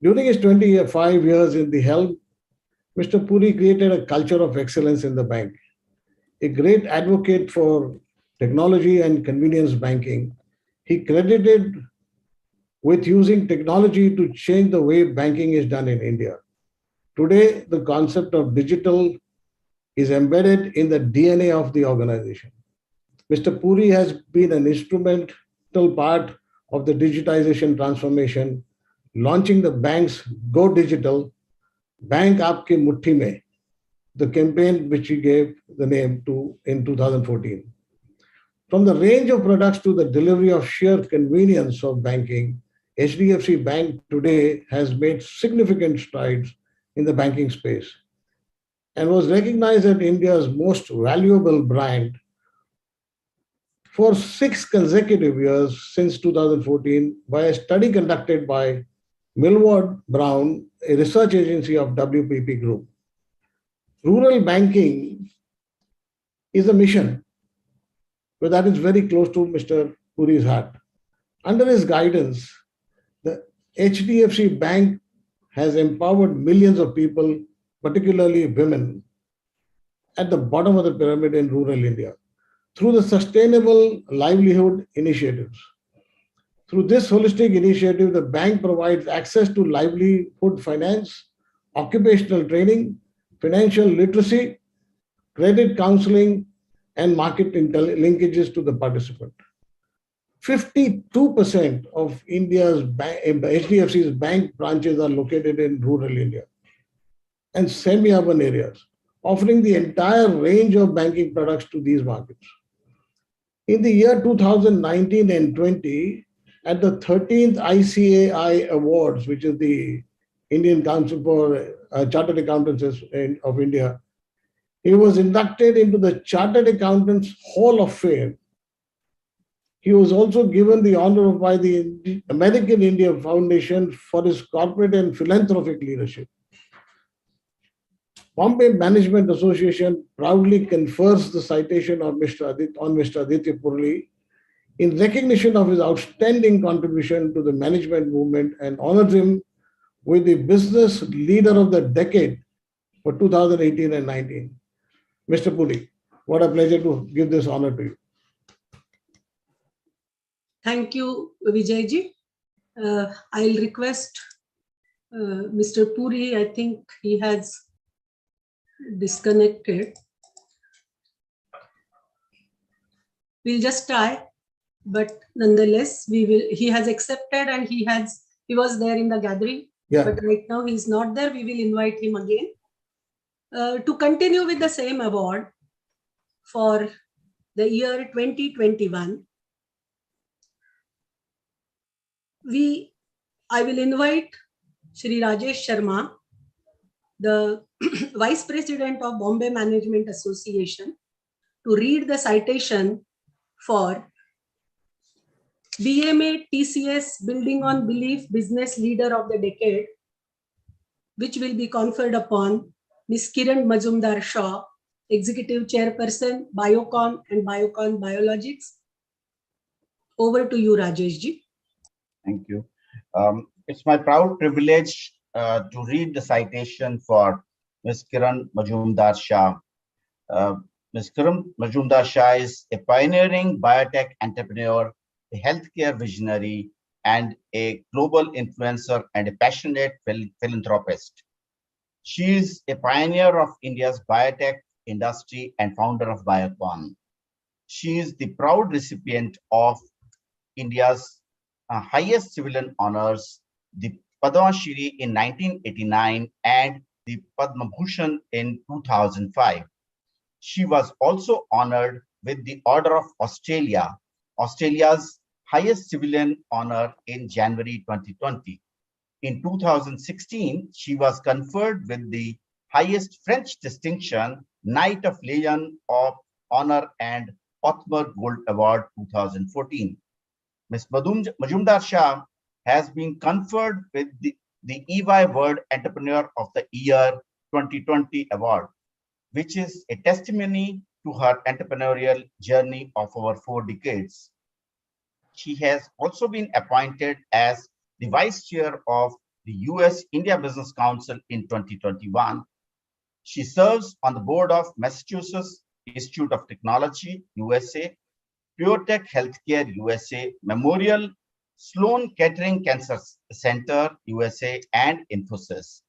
During his 25 years in the helm, Mr. Puri created a culture of excellence in the bank. A great advocate for technology and convenience banking, he credited with using technology to change the way banking is done in India. Today, the concept of digital is embedded in the DNA of the organization. Mr. Puri has been an instrumental part of the digitization transformation, launching the bank's Go Digital, Bank Aapke Muthi Mein, the campaign which he gave the name to in 2014. From the range of products to the delivery of sheer convenience of banking, HDFC Bank today has made significant strides in the banking space and was recognized as India's most valuable brand for 6 consecutive years since 2014 by a study conducted by Millward Brown, a research agency of WPP Group. Rural banking is a mission, but that is very close to Mr. Puri's heart. Under his guidance, the HDFC Bank has empowered millions of people, particularly women, at the bottom of the pyramid in rural India through the Sustainable Livelihood Initiatives. Through this holistic initiative, the bank provides access to livelihood finance, occupational training, financial literacy, credit counseling, and market linkages to the participant. 52% of India's HDFC's bank branches are located in rural India and semi-urban areas, offering the entire range of banking products to these markets. In the year 2019 and 20, at the 13th ICAI Awards, which is the Indian Council for Chartered Accountants of India, he was inducted into the Chartered Accountants Hall of Fame. He was also given the honor by the American India Foundation for his corporate and philanthropic leadership. Bombay Management Association proudly confers the citation on Mr. Aditya Purli in recognition of his outstanding contribution to the management movement and honors him with the Business Leader of the Decade for 2018 and 19. Mr. Puri, what a pleasure to give this honor to you.
Thank you, Vijayji. I'll request Mr. Puri, I think he has disconnected. We'll just try, but nonetheless, he has accepted and he was there in the gathering, but right now he's not there. We will invite him again to continue with the same award for the year 2021. I will invite Shri Rajesh Sharma, the Vice President of Bombay Management Association, to read the citation for BMA TCS Building on Belief Business Leader of the Decade, which will be conferred upon Ms. Kiran Majumdar Shaw, Executive Chairperson, Biocon and Biocon Biologics. Over to you, Rajesh ji.
Thank you. It's my proud privilege to read the citation for Ms. Kiran Majumdar Shah. Ms. Kiran Majumdar Shah is a pioneering biotech entrepreneur, a healthcare visionary, and a global influencer and a passionate philanthropist. She is a pioneer of India's biotech industry and founder of Biocon. She is the proud recipient of India's highest civilian honors, the Padma Shri in 1989 and the Padma Bhushan in 2005. She was also honored with the Order of Australia, Australia's highest civilian honor, in January 2020. In 2016, she was conferred with the highest French distinction, Knight of Legion of Honor and Othmer Gold Award 2014. Ms. Majumdar Shah has been conferred with the EY World Entrepreneur of the Year 2020 award, which is a testimony to her entrepreneurial journey of over 4 decades. She has also been appointed as the Vice Chair of the US-India Business Council in 2021. She serves on the board of Massachusetts Institute of Technology, USA, PureTech Healthcare, USA, Memorial Sloan Kettering Cancer Center, USA, and Infosys.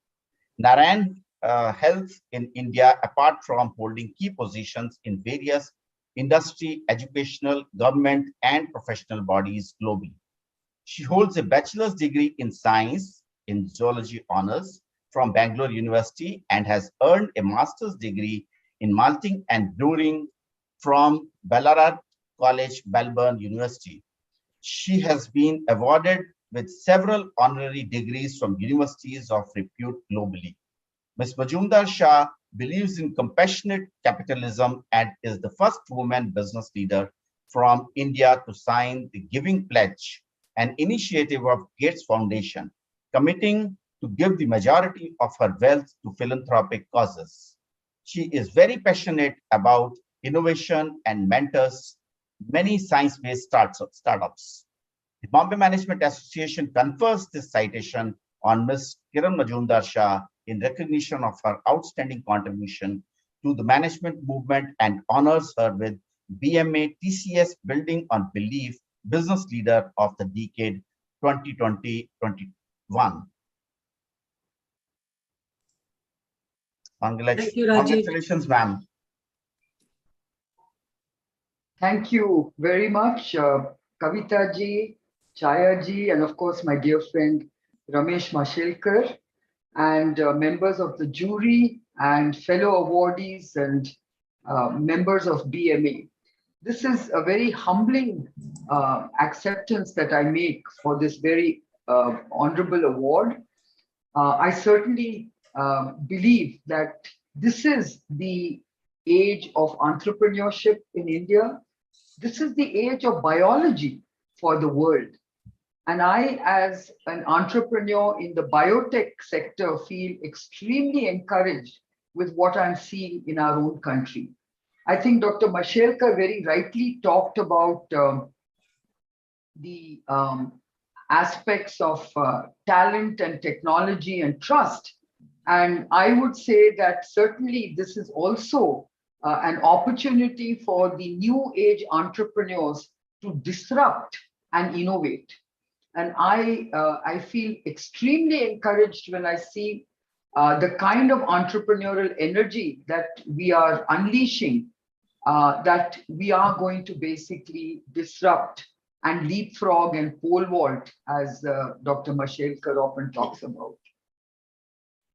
Narayan Health in India, apart from holding key positions in various industry, educational, government, and professional bodies globally. She holds a bachelor's degree in science in zoology honors from Bangalore University and has earned a master's degree in malting and brewing from Ballarat College, Melbourne University. She has been awarded with several honorary degrees from universities of repute globally. Ms. Majumdar Shah believes in compassionate capitalism and is the first woman business leader from India to sign the Giving Pledge, an initiative of Gates Foundation, committing to give the majority of her wealth to philanthropic causes. She is very passionate about innovation and mentors many science-based startups. The Bombay Management Association confers this citation on Ms. Kiran Majumdar Shah in recognition of her outstanding contribution to the management movement and honors her with BMA TCS Building on Belief Business Leader of the Decade 2020-21. Congratulations, ma'am.
Thank you very much, Kavita ji, Chaya ji, and of course, my dear friend Ramesh Mashelkar, and members of the jury and fellow awardees and members of BMA. This is a very humbling acceptance that I make for this very honorable award. I certainly believe that this is the age of entrepreneurship in India. This is the age of biology for the world. And I, as an entrepreneur in the biotech sector, feel extremely encouraged with what I'm seeing in our own country. I think Dr. Mashelkar very rightly talked about the aspects of talent and technology and trust. And I would say that certainly this is also an opportunity for the new age entrepreneurs to disrupt and innovate. And I feel extremely encouraged when I see the kind of entrepreneurial energy that we are unleashing, that we are going to basically disrupt and leapfrog and pole vault, as Dr. Mashelkar often talks about.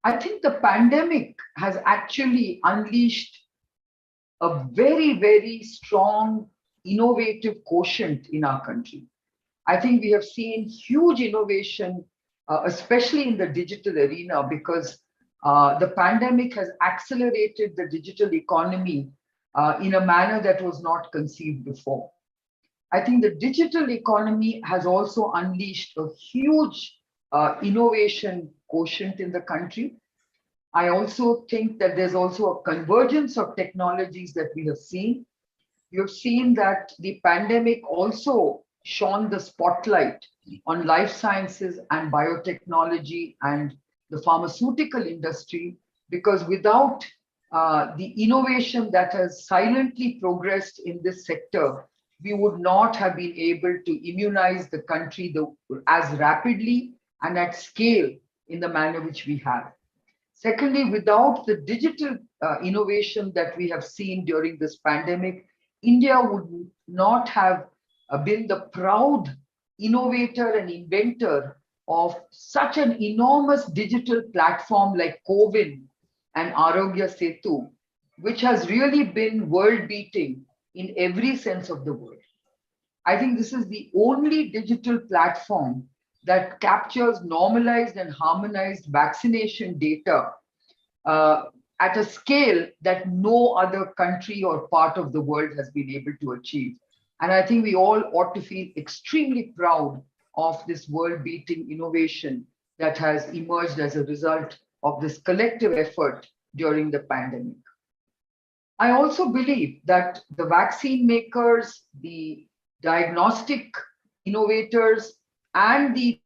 I think the pandemic has actually unleashed a very, very strong innovative quotient in our country. I think we have seen huge innovation, especially in the digital arena, because the pandemic has accelerated the digital economy in a manner that was not conceived before. I think the digital economy has also unleashed a huge innovation quotient in the country. I also think that there's also a convergence of technologies that we have seen. You've seen that the pandemic also shone the spotlight on life sciences and biotechnology and the pharmaceutical industry, because without the innovation that has silently progressed in this sector, we would not have been able to immunize the country as rapidly and at scale in the manner which we have. Secondly, without the digital innovation that we have seen during this pandemic, India would not have been the proud innovator and inventor of such an enormous digital platform like CoWIN and Arogya Setu, which has really been world-beating in every sense of the word. I think this is the only digital platform that captures normalized and harmonized vaccination data at a scale that no other country or part of the world has been able to achieve. And I think we all ought to feel extremely proud of this world-beating innovation that has emerged as a result of this collective effort during the pandemic. I also believe that the vaccine makers, the diagnostic innovators, and the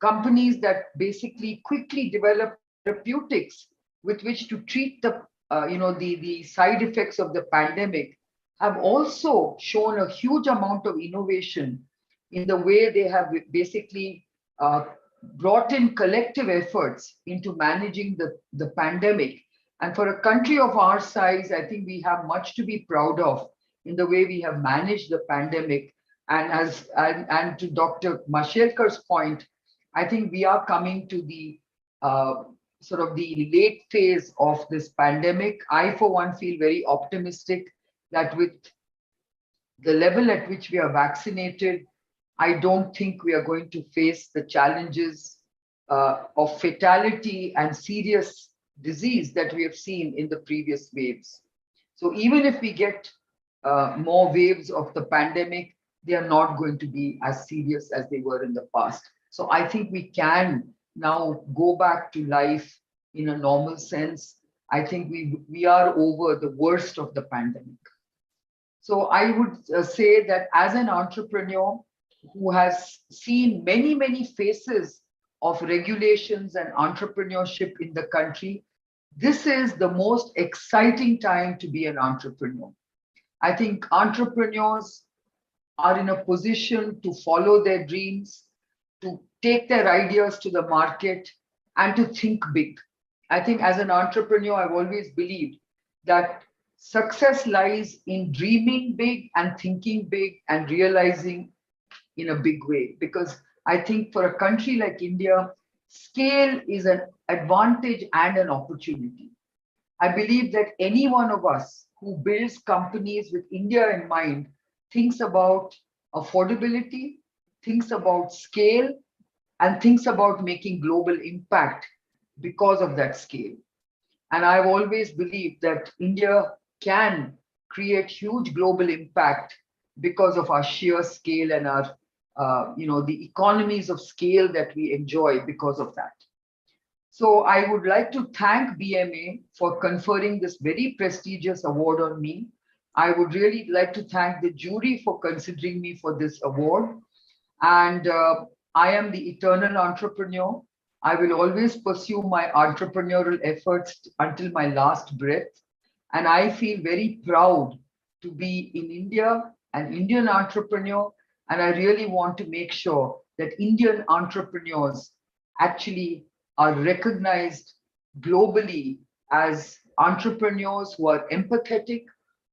companies that basically quickly develop therapeutics with which to treat the side effects of the pandemic have also shown a huge amount of innovation in the way they have basically brought in collective efforts into managing the pandemic. And for a country of our size, I think we have much to be proud of in the way we have managed the pandemic. And to Dr. Mashelkar's point, I think we are coming to the sort of the late phase of this pandemic. I, for one, feel very optimistic that with the level at which we are vaccinated, I don't think we are going to face the challenges of fatality and serious disease that we have seen in the previous waves. So even if we get more waves of the pandemic, they are not going to be as serious as they were in the past. So I think we can now go back to life in a normal sense. I think we are over the worst of the pandemic. So I would say that as an entrepreneur who has seen many, many faces of regulations and entrepreneurship in the country, this is the most exciting time to be an entrepreneur. I think entrepreneurs are in a position to follow their dreams, to take their ideas to the market, and to think big. I think as an entrepreneur, I've always believed that success lies in dreaming big and thinking big and realizing in a big way. Because I think for a country like India, scale is an advantage and an opportunity. I believe that any one of us who builds companies with India in mind thinks about affordability, thinks about scale, and thinks about making global impact because of that scale. And I've always believed that India can create huge global impact because of our sheer scale and our, the economies of scale that we enjoy because of that. So I would like to thank BMA for conferring this very prestigious award on me. I would really like to thank the jury for considering me for this award. And I am the eternal entrepreneur. I will always pursue my entrepreneurial efforts until my last breath. And I feel very proud to be in India, an Indian entrepreneur. And I really want to make sure that Indian entrepreneurs actually are recognized globally as entrepreneurs who are empathetic,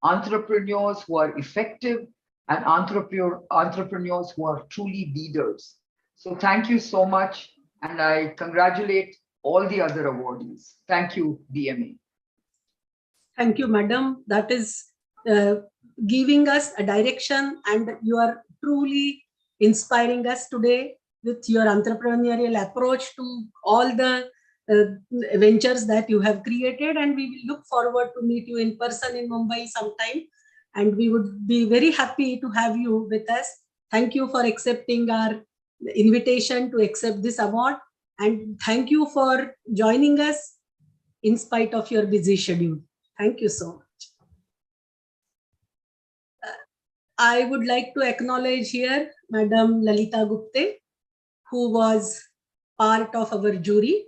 entrepreneurs who are effective, and entrepreneurs who are truly leaders. So thank you so much. And I congratulate all the other awardees. Thank you, BMA.
Thank you, madam. That is giving us a direction, and you are truly inspiring us today with your entrepreneurial approach to all the ventures that you have created. And we will look forward to meet you in person in Mumbai sometime. And we would be very happy to have you with us. Thank you for accepting our invitation to accept this award. And thank you for joining us in spite of your busy schedule. Thank you so much. I would like to acknowledge here Madam Lalita Gupte, who was part of our jury.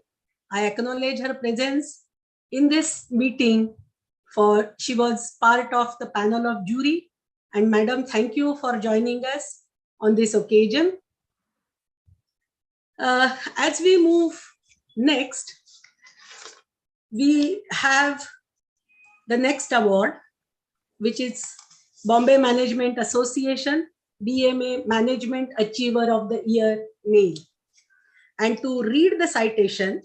I acknowledge her presence in this meeting, for she was part of the panel of jury. And madam, thank you for joining us on this occasion. As we move next, we have the next award, which is Bombay Management Association BMA Management Achiever of the Year name. And to read the citation,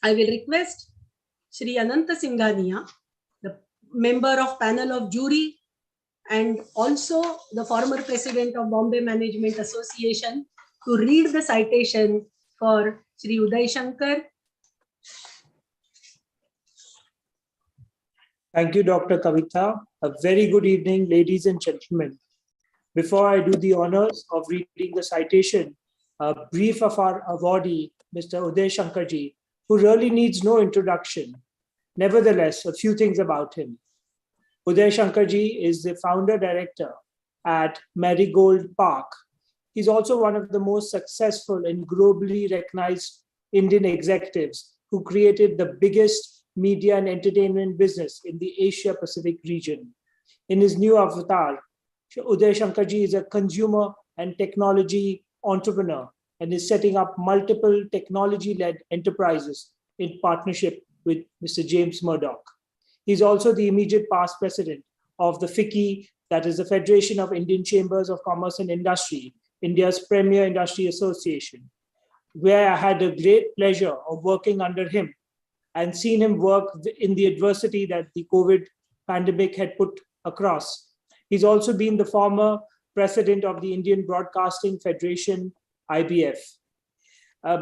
I will request Shri Ananta Singhania, the member of panel of jury and also the former president of Bombay Management Association, to read the citation for Shri Uday Shankar.
Thank you, Dr. Kavita. A very good evening, ladies and gentlemen. Before I do the honors of reading the citation, a brief of our awardee, Mr. Uday Shankarji, who really needs no introduction. Nevertheless, a few things about him. Uday Shankarji is the founder director at Marigold Park. He's also one of the most successful and globally recognized Indian executives who created the biggest media and entertainment business in the Asia Pacific region. In his new avatar, Uday Shankarji is a consumer and technology entrepreneur and is setting up multiple technology-led enterprises in partnership with Mr. James Murdoch. He's also the immediate past president of the FICCI, that is the Federation of Indian Chambers of Commerce and Industry, India's premier industry association, where I had a great pleasure of working under him and seen him work in the adversity that the COVID pandemic had put across. He's also been the former president of the Indian Broadcasting Federation, IBF.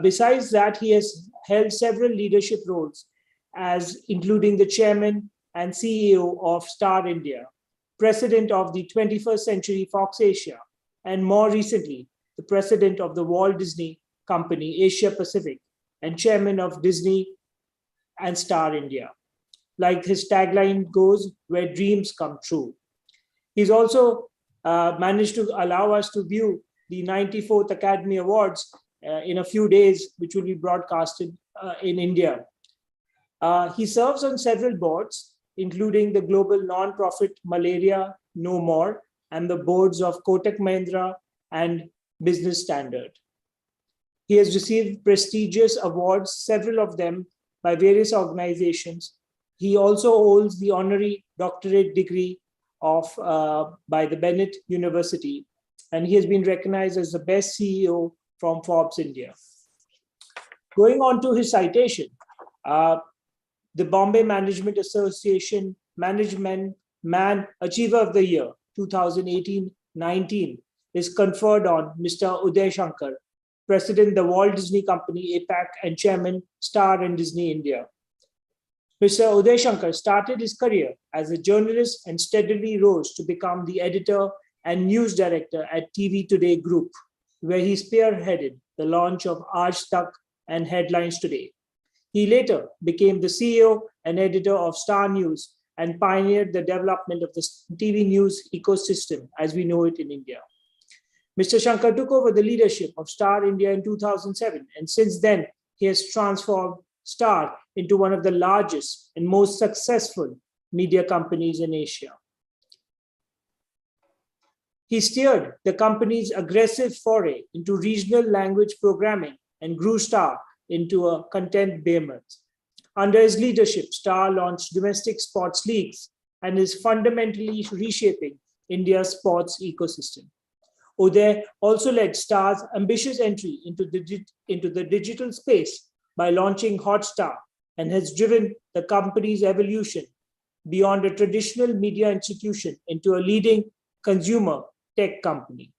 Besides that, he has held several leadership roles, as including the chairman and CEO of Star India, president of the 21st Century Fox Asia, and more recently, the president of the Walt Disney Company, Asia Pacific, and chairman of Disney and Star India. Like his tagline goes, where dreams come true. He's also managed to allow us to view the 94th Academy Awards in a few days, which will be broadcasted in India. He serves on several boards, including the global non-profit Malaria No More and the boards of Kotak Mahindra and Business Standard. He has received prestigious awards, several of them by various organizations. He also holds the honorary doctorate degree by the Bennett University, and he has been recognized as the best CEO from Forbes India. Going on to his citation, the Bombay Management Association Management Man Achiever of the Year 2018-19 is conferred on Mr. Uday Shankar, President, the Walt Disney Company, APAC, and Chairman, Star and Disney India. Mr. Uday Shankar started his career as a journalist and steadily rose to become the editor and news director at TV Today Group, where he spearheaded the launch of Aaj Tak and Headlines Today. He later became the CEO and editor of Star News and pioneered the development of the TV news ecosystem as we know it in India. Mr. Shankar took over the leadership of Star India in 2007, and since then, he has transformed Star into one of the largest and most successful media companies in Asia. He steered the company's aggressive foray into regional language programming and grew Star into a content behemoth. Under his leadership, Star launched domestic sports leagues and is fundamentally reshaping India's sports ecosystem. Uday also led Star's ambitious entry into the digital space by launching Hotstar and has driven the company's evolution beyond a traditional media institution into a leading consumer tech company.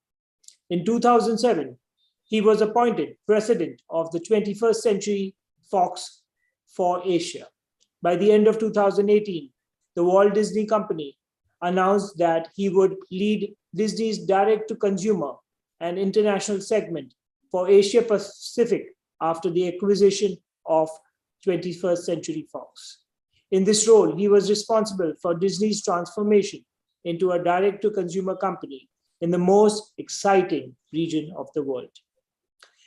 In 2007, he was appointed president of the 21st Century Fox for Asia. By the end of 2018, the Walt Disney Company announced that he would lead Disney's direct-to-consumer and international segment for Asia Pacific after the acquisition of 21st Century Fox. In this role, he was responsible for Disney's transformation into a direct-to-consumer company in the most exciting region of the world.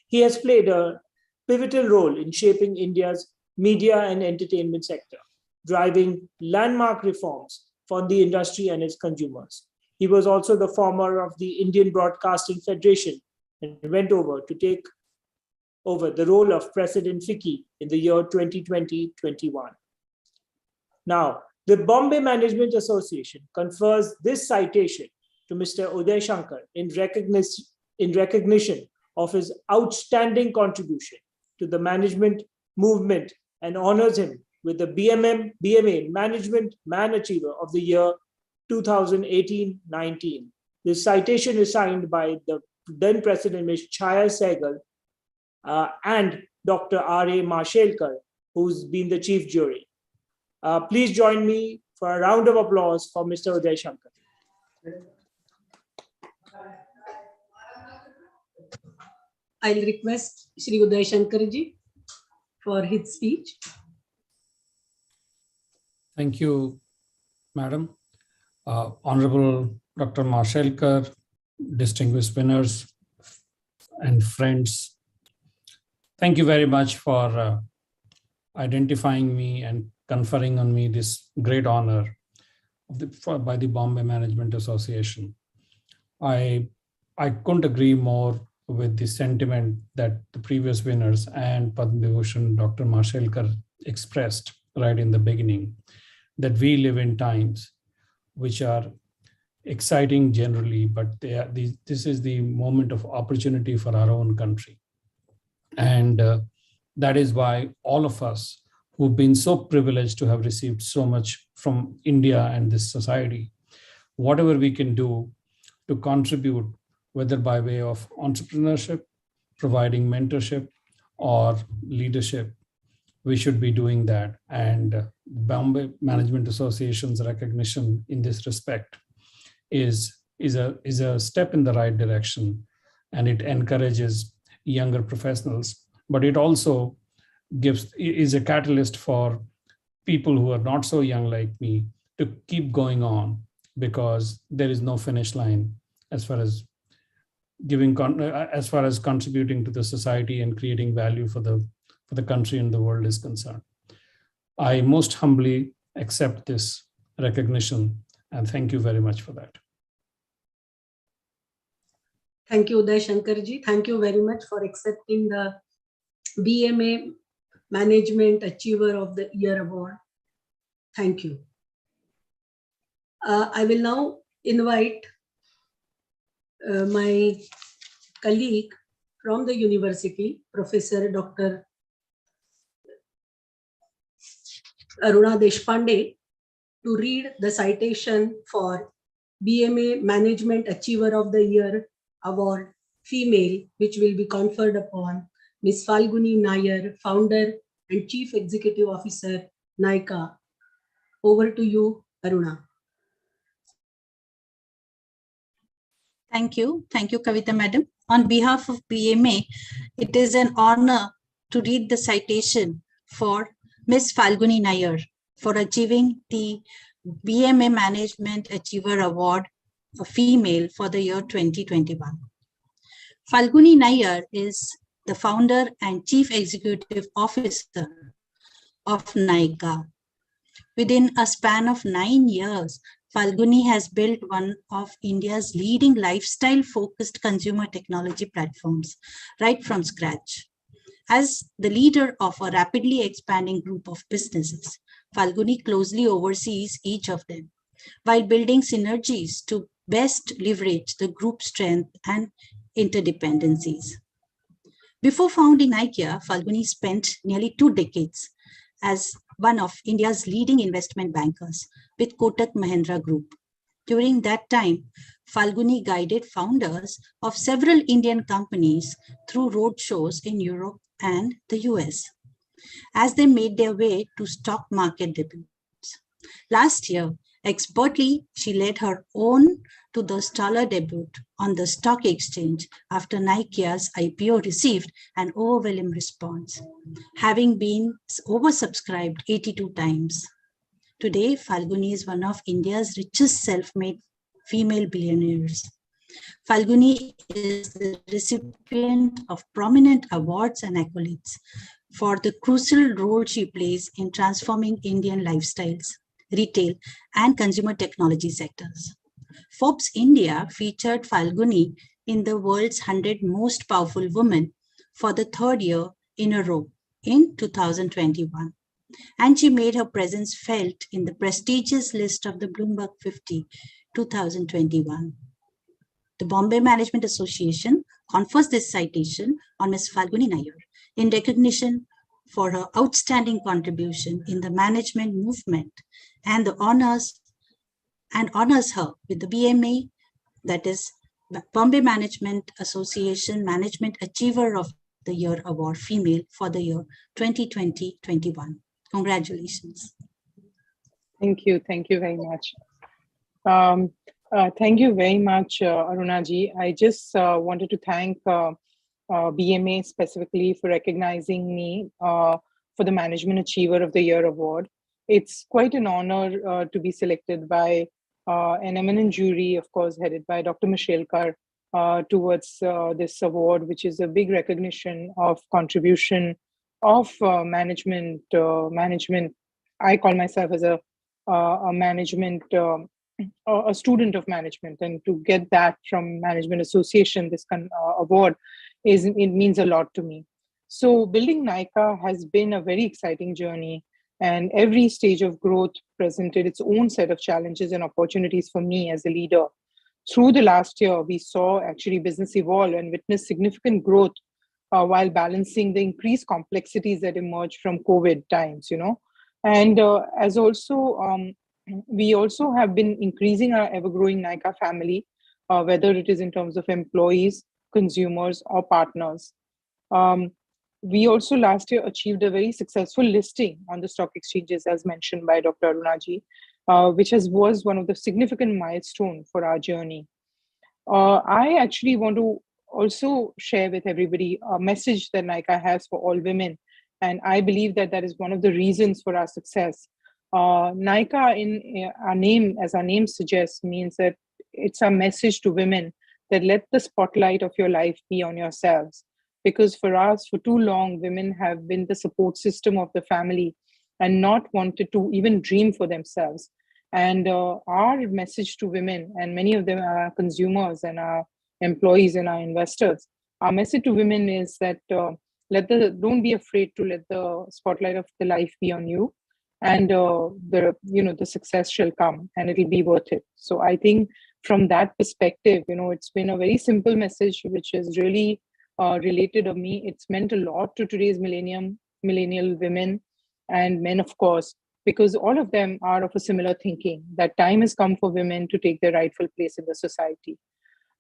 He has played a pivotal role in shaping India's media and entertainment sector, driving landmark reforms for the industry and its consumers. He was also the former of the Indian Broadcasting Federation and went over to take over the role of President FICCI in the year 2020-21. Now, the Bombay Management Association confers this citation to Mr. Uday Shankar in recognition of his outstanding contribution to the management movement and honors him with the BMA Management Man Achiever of the Year 2018-19. This citation is signed by the then President Ms. Chaya Sehgal and Dr. R.A. Mashelkar, who's been the chief jury. Please join me for a round of applause for Mr. Uday Shankar.
I'll request Shri Uday Shankarji for his speech.
Thank you, Madam. Honorable Dr. Mashelkar, distinguished winners and friends, thank you very much for identifying me and conferring on me this great honor by the Bombay Management Association. I couldn't agree more with the sentiment that the previous winners and Padma Vibhushan Dr. Mashelkar expressed right in the beginning, that we live in times which are exciting generally, but this is the moment of opportunity for our own country. And that is why all of us who've been so privileged to have received so much from India and this society, whatever we can do to contribute, whether by way of entrepreneurship, providing mentorship, or leadership, we should be doing that. And Bombay Management Association's recognition in this respect is a step in the right direction, and it encourages younger professionals, but it also is a catalyst for people who are not so young like me to keep going on, because there is no finish line as far as contributing to the society and creating value for the country and the world is concerned. I most humbly accept this recognition, and thank you very much for that.
Thank you, Uday Shankarji. Thank you very much for accepting the BMA Management Achiever of the Year Award. Thank you. I will now invite my colleague from the university, Professor Dr. Aruna Deshpande, to read the citation for BMA Management Achiever of the Year Award Female, which will be conferred upon Ms. Falguni Nair, Founder and Chief Executive Officer, NICA. Over to you, Aruna.
Thank you. Thank you, Kavita Madam. On behalf of BMA, it is an honor to read the citation for Ms. Falguni Nair for achieving the BMA Management Achiever Award for Female for the year 2021. Falguni Nair is the founder and chief executive officer of NICA. Within a span of 9 years, Falguni has built one of India's leading lifestyle-focused consumer technology platforms right from scratch. As the leader of a rapidly expanding group of businesses, Falguni closely oversees each of them while building synergies to best leverage the group's strength and interdependencies. Before founding IKEA, Falguni spent nearly 2 decades as one of India's leading investment bankers with Kotak Mahindra Group. During that time, Falguni guided founders of several Indian companies through roadshows in Europe and the US as they made their way to stock market debuts. Last year, expertly, she led her own to the stellar debut on the stock exchange after IKEA's IPO received an overwhelming response, having been oversubscribed 82 times. Today, Falguni is one of India's richest self-made female billionaires. Falguni is the recipient of prominent awards and accolades for the crucial role she plays in transforming Indian lifestyles, retail, and consumer technology sectors. Forbes India featured Falguni in the world's 100 most powerful women for the 3rd year in a row in 2021. And she made her presence felt in the prestigious list of the Bloomberg 50 2021. The Bombay Management Association confers this citation on Ms. Falguni Nair in recognition for her outstanding contribution in the management movement and honors her with the BMA, that is Bombay Management Association Management Achiever of the Year Award Female for the year 2020-21. Congratulations.
Thank you. Thank you very much. Thank you very much, Aruna ji. I just wanted to thank BMA specifically for recognizing me for the Management Achiever of the Year Award. It's quite an honor to be selected by an eminent jury, of course, headed by Dr. Mashelkar, towards this award, which is a big recognition of contribution of management. I call myself as a management, a student of management, and to get that from Management Association, this award, it means a lot to me. So building NICA has been a very exciting journey, and every stage of growth presented its own set of challenges and opportunities for me as a leader. Through the last year, we saw actually business evolve and witness significant growth while balancing the increased complexities that emerged from COVID times, And as also, we also have been increasing our ever-growing NICA family, whether it is in terms of employees, consumers, or partners. We also last year achieved a very successful listing on the stock exchanges, as mentioned by Dr. Arunaji, which was one of the significant milestones for our journey. I actually want to also share with everybody a message that NICA has for all women. And I believe that that is one of the reasons for our success. NICA, in our name, as our name suggests, means that it's a message to women that let the spotlight of your life be on yourselves. Because for us, for too long, women have been the support system of the family and not wanted to even dream for themselves. And our message to women, and many of them are our consumers and our employees and our investors, our message to women is that don't be afraid to let the spotlight of the life be on you, and the success shall come and it'll be worth it. So I think from that perspective, it's been a very simple message which is really related to me. It's meant a lot to today's millennial women and men, of course, because all of them are of a similar thinking that time has come for women to take their rightful place in the society.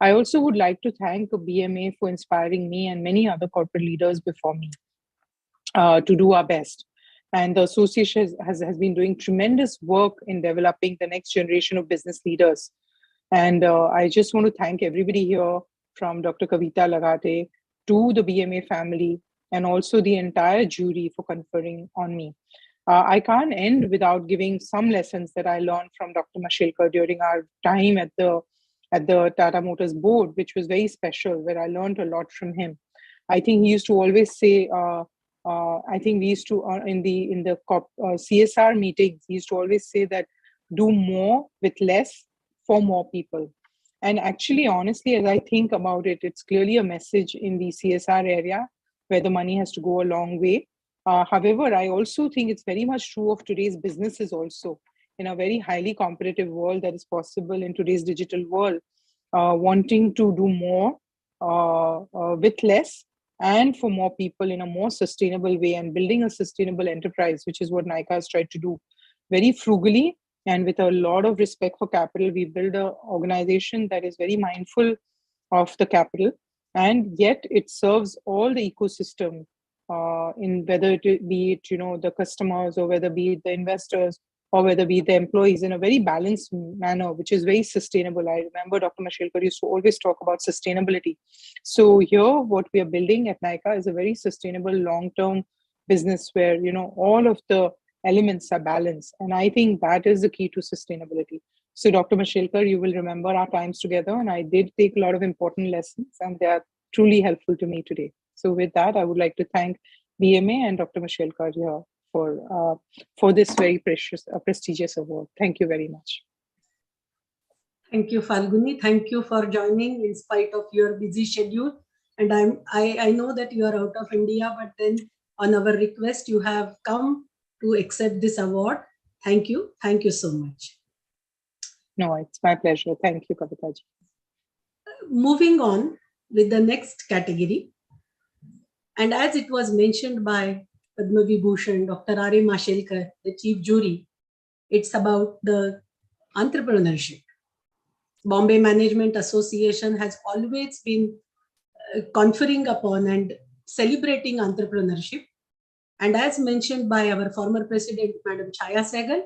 I also would like to thank BMA for inspiring me and many other corporate leaders before me to do our best. And the association has been doing tremendous work in developing the next generation of business leaders. And I just want to thank everybody here, from Dr. Kavita Lagate to the BMA family, and also the entire jury for conferring on me. I can't end without giving some lessons that I learned from Dr. Mashelkar during our time at the Tata Motors board, which was very special, where I learned a lot from him. I think he used to always say, I think we used to, in the CSR meetings, he used to always say that do more with less for more people. And actually, honestly, as I think about it, it's clearly a message in the CSR area where the money has to go a long way. However, I also think it's very much true of today's businesses also. In a very highly competitive world that is possible in today's digital world, wanting to do more with less and for more people in a more sustainable way, and building a sustainable enterprise, which is what Nykaa has tried to do very frugally and with a lot of respect for capital. We build an organization that is very mindful of the capital, and yet it serves all the ecosystem, in whether it be it, the customers, or whether be it the investors, or whether be the employees, in a very balanced manner, which is very sustainable. I remember Dr. Mashelkar used to always talk about sustainability. So here, what we are building at Nykaa is a very sustainable long-term business where, all of the elements are balanced. And I think that is the key to sustainability. So Dr. Mashelkar, you will remember our times together, and I did take a lot of important lessons, and they are truly helpful to me today. So with that, I would like to thank BMA and Dr. Mashelkar here for this very prestigious award. Thank you very much.
Thank you, Falguni. Thank you for joining in spite of your busy schedule. And I know that you are out of India, but then on our request, you have come to accept this award. Thank you. Thank you so much.
No, it's my pleasure. Thank you, Kavita ji.
Moving on with the next category. And as it was mentioned by Padma Vibhushan, Dr. R.A. Mashelkar, the chief jury, it's about the entrepreneurship. Bombay Management Association has always been conferring upon and celebrating entrepreneurship. And as mentioned by our former president, Madam Chaya Sehgal,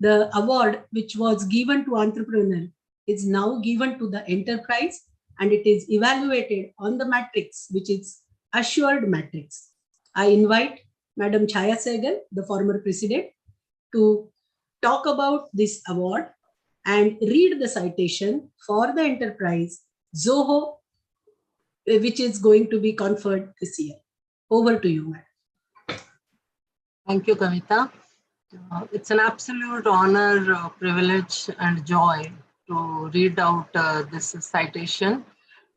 the award which was given to entrepreneur is now given to the enterprise, and it is evaluated on the matrix, which is assured matrix. I invite Madam Chaya Sehgal, the former president, to talk about this award and read the citation for the enterprise Zoho, which is going to be conferred this year. Over to you, madam.
Thank you, Kavita. It's an absolute honor, privilege, and joy to read out this citation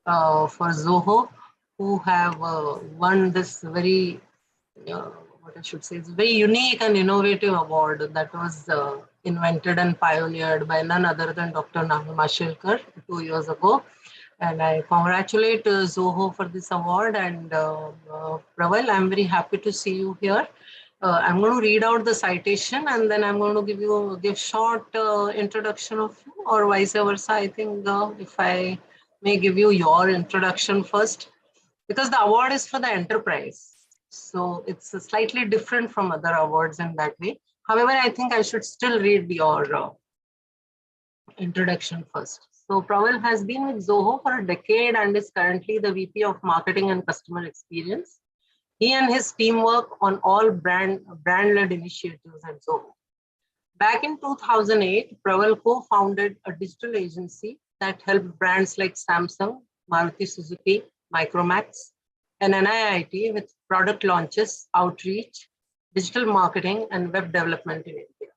for Zoho, who have won this very, what I should say, it's a very unique and innovative award that was invented and pioneered by none other than Dr. Mashelkar 2 years ago. And I congratulate Zoho for this award. And Praval, I'm very happy to see you here. I'm going to read out the citation, and then I'm going to give short introduction of you, or vice versa. I think if I may give you your introduction first, because the award is for the enterprise. So it's slightly different from other awards in that way. However, I think I should still read your introduction first. So Praval has been with Zoho for a decade and is currently the VP of Marketing and Customer Experience. He and his team work on all brand-led initiatives at Zoho. Back in 2008, Praval co-founded a digital agency that helped brands like Samsung, Maruti Suzuki, Micromax, and NIIT with product launches, outreach, digital marketing, and web development in India.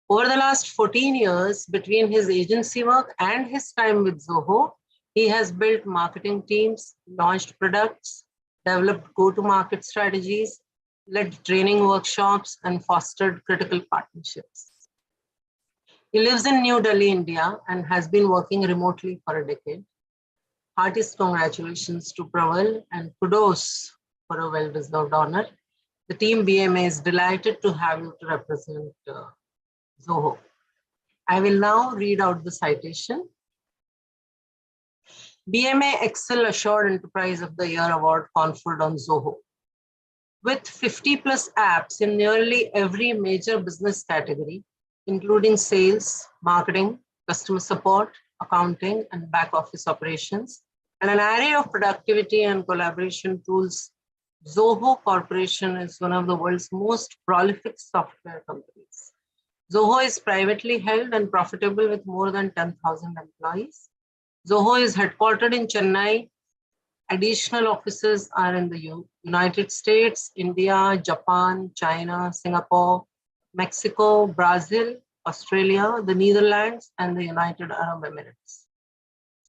Over the last 14 years, between his agency work and his time with Zoho, he has built marketing teams, launched products, developed go-to-market strategies, led training workshops, and fostered critical partnerships. He lives in New Delhi, India, and has been working remotely for a decade. Heartiest congratulations to Praval, and kudos for a well-deserved honor. The team BMA is delighted to have you to represent Zoho. I will now read out the citation. BMA Excel Assured Enterprise of the Year Award conferred on Zoho. With 50 plus apps in nearly every major business category, including sales, marketing, customer support, accounting, and back office operations, and an array of productivity and collaboration tools, Zoho Corporation is one of the world's most prolific software companies. Zoho is privately held and profitable with more than 10,000 employees. Zoho is headquartered in Chennai. Additional offices are in the United States, India, Japan, China, Singapore, Mexico, Brazil, Australia, the Netherlands, and the United Arab Emirates.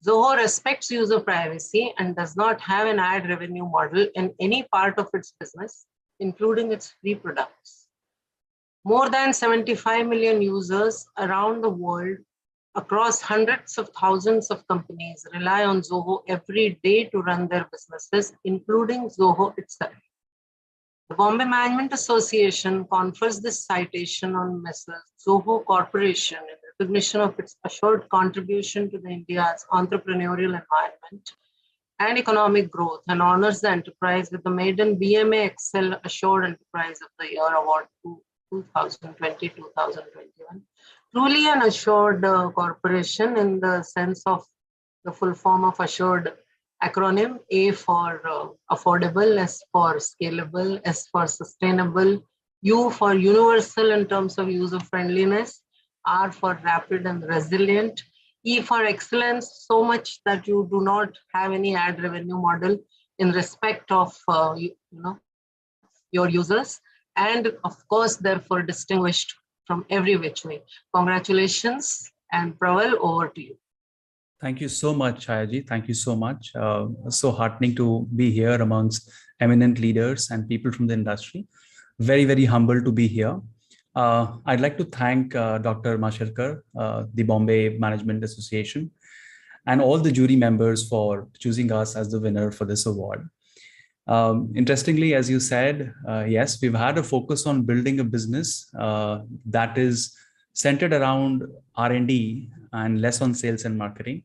Zoho respects user privacy and does not have an ad revenue model in any part of its business, including its free products. More than 75 million users around the world across hundreds of thousands of companies rely on Zoho every day to run their businesses, including Zoho itself. The Bombay Management Association confers this citation on Messrs. Zoho Corporation in recognition of its assured contribution to India's entrepreneurial environment and economic growth, and honors the enterprise with the maiden BMA Excel Assured Enterprise of the Year Award 2020-2021. Truly an assured corporation in the sense of the full form of assured acronym, A for affordable, S for scalable, S for sustainable, U for universal in terms of user friendliness, R for rapid and resilient, E for excellence, so much that you do not have any ad revenue model in respect of your users, and of course, therefore distinguished from every which way. Congratulations, and Praval, over to you.
Thank you so much, Chayaji. Thank you so much. So heartening to be here amongst eminent leaders and people from the industry. Very, very humbled to be here. I'd like to thank Dr. Mashelkar, the Bombay Management Association, and all the jury members for choosing us as the winner for this award. Interestingly, as you said, yes, we've had a focus on building a business that is centered around R&D and less on sales and marketing.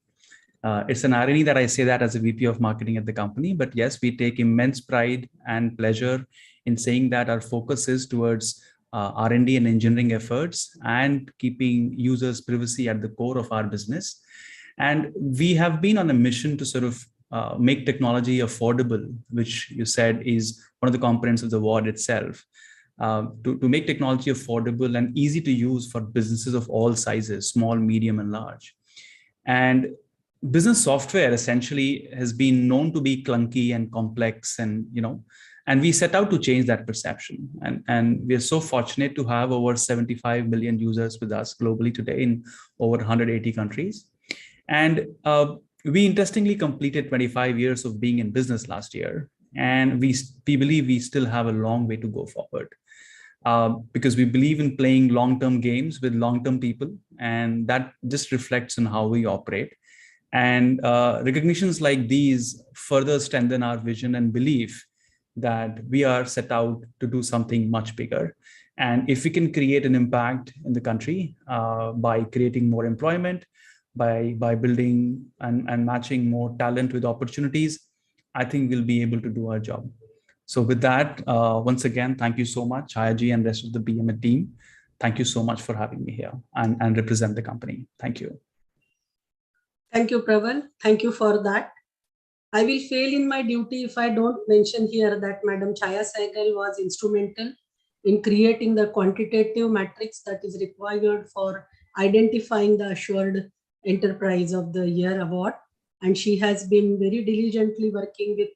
It's an irony that I say that as a VP of marketing at the company, but yes, we take immense pride and pleasure in saying that our focus is towards R&D and engineering efforts and keeping users' privacy at the core of our business. And we have been on a mission to sort of make technology affordable, which you said is one of the components of the award itself. To make technology affordable and easy to use for businesses of all sizes, small, medium, and large. And business software essentially has been known to be clunky and complex, and we set out to change that perception. And we are so fortunate to have over 75 million users with us globally today in over 180 countries. And we interestingly completed 25 years of being in business last year. And we believe we still have a long way to go forward. Because we believe in playing long-term games with long-term people, and that just reflects on how we operate. And recognitions like these further strengthen our vision and belief that we are set out to do something much bigger. And if we can create an impact in the country by creating more employment, by building and matching more talent with opportunities, I think we'll be able to do our job. So with that, once again, thank you so much, Chayaji and rest of the BMA team. Thank you so much for having me here and represent the company. Thank you.
Thank you, Praval. Thank you for that. I will fail in my duty if I don't mention here that Madam Chaya Sehgal was instrumental in creating the quantitative matrix that is required for identifying the Assured Enterprise of the Year award. And she has been very diligently working with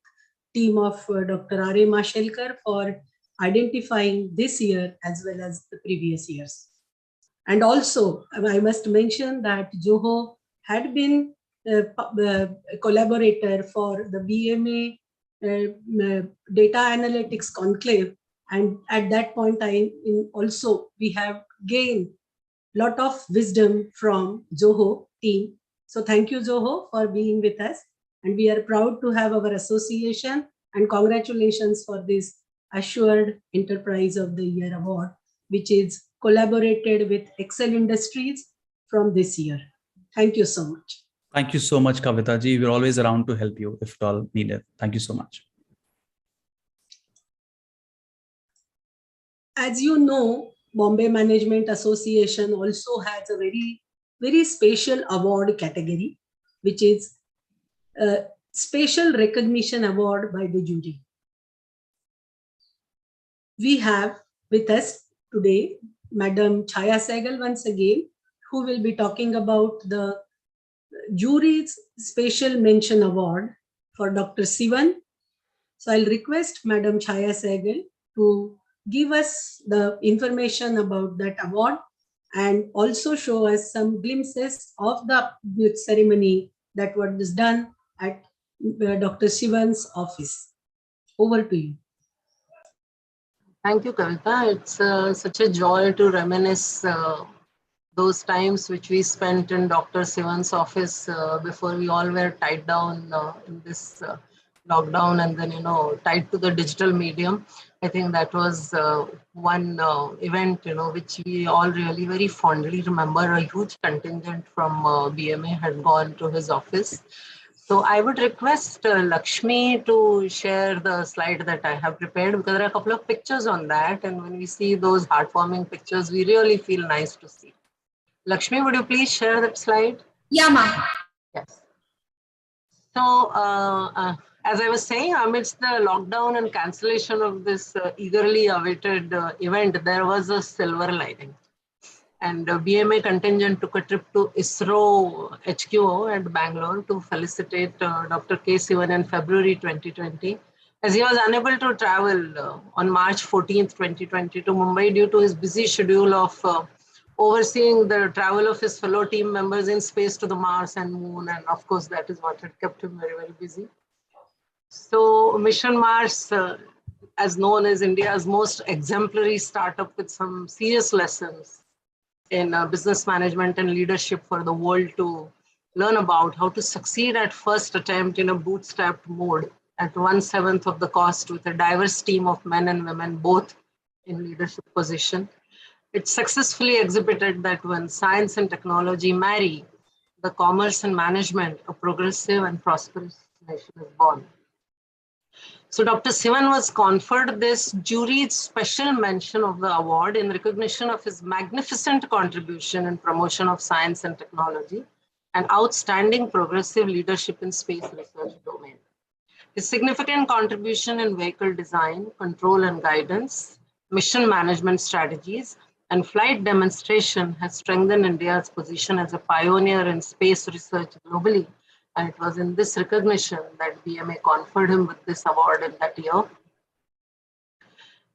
team of Dr. R.A. Mashelkar for identifying this year as well as the previous years. And also, I must mention that Zoho had been a collaborator for the BMA Data Analytics Conclave. And at that point in time, also we have gained a lot of wisdom from Zoho team. So thank you, Zoho, for being with us. And we are proud to have our association, and congratulations for this Assured Enterprise of the Year award, which is collaborated with Excel Industries from this year. Thank you so much.
Thank you so much, Kavita ji. We're always around to help you if at all needed. Thank you so much.
As you know, Bombay Management Association also has a very special award category, which is a special recognition award by the jury. We have with us today Madam Chaya Sehgal once again, who will be talking about the jury's special mention award for Dr. Sivan. So I'll request Madam Chaya Sehgal to give us the information about that award and also show us some glimpses of the ceremony that was done at Dr. Sivan's office. Over to you.
Thank you, Kavita. It's such a joy to reminisce those times which we spent in Dr. Sivan's office before we all were tied down in this lockdown and then, tied to the digital medium. I think that was one event, which we all really very fondly remember. A huge contingent from BMA had gone to his office. So I would request Lakshmi to share the slide that I have prepared, because there are a couple of pictures on that. And when we see those heartwarming pictures, we really feel nice to see. Lakshmi, would you please share that slide?
Yeah, ma'am.
Yes. So as I was saying, amidst the lockdown and cancellation of this eagerly awaited event, there was a silver lining. And BMA contingent took a trip to ISRO HQ at Bangalore to felicitate Dr. K. Sivan in February 2020, as he was unable to travel on March 14th, 2020 to Mumbai due to his busy schedule of overseeing the travel of his fellow team members in space to the Mars and Moon. And of course, that is what had kept him very, very busy. So Mission Mars, as known as India's most exemplary startup with some serious lessons in business management and leadership for the world to learn about, how to succeed at first attempt in a bootstrapped mode at 1/7 of the cost with a diverse team of men and women, both in leadership position. It successfully exhibited that when science and technology marry, the commerce and management, a progressive and prosperous nation is born. So Dr. Sivan was conferred this jury's special mention of the award in recognition of his magnificent contribution in promotion of science and technology and outstanding progressive leadership in space research domain. His significant contribution in vehicle design, control and guidance, mission management strategies, and flight demonstration has strengthened India's position as a pioneer in space research globally. And it was in this recognition that BMA conferred him with this award in that year.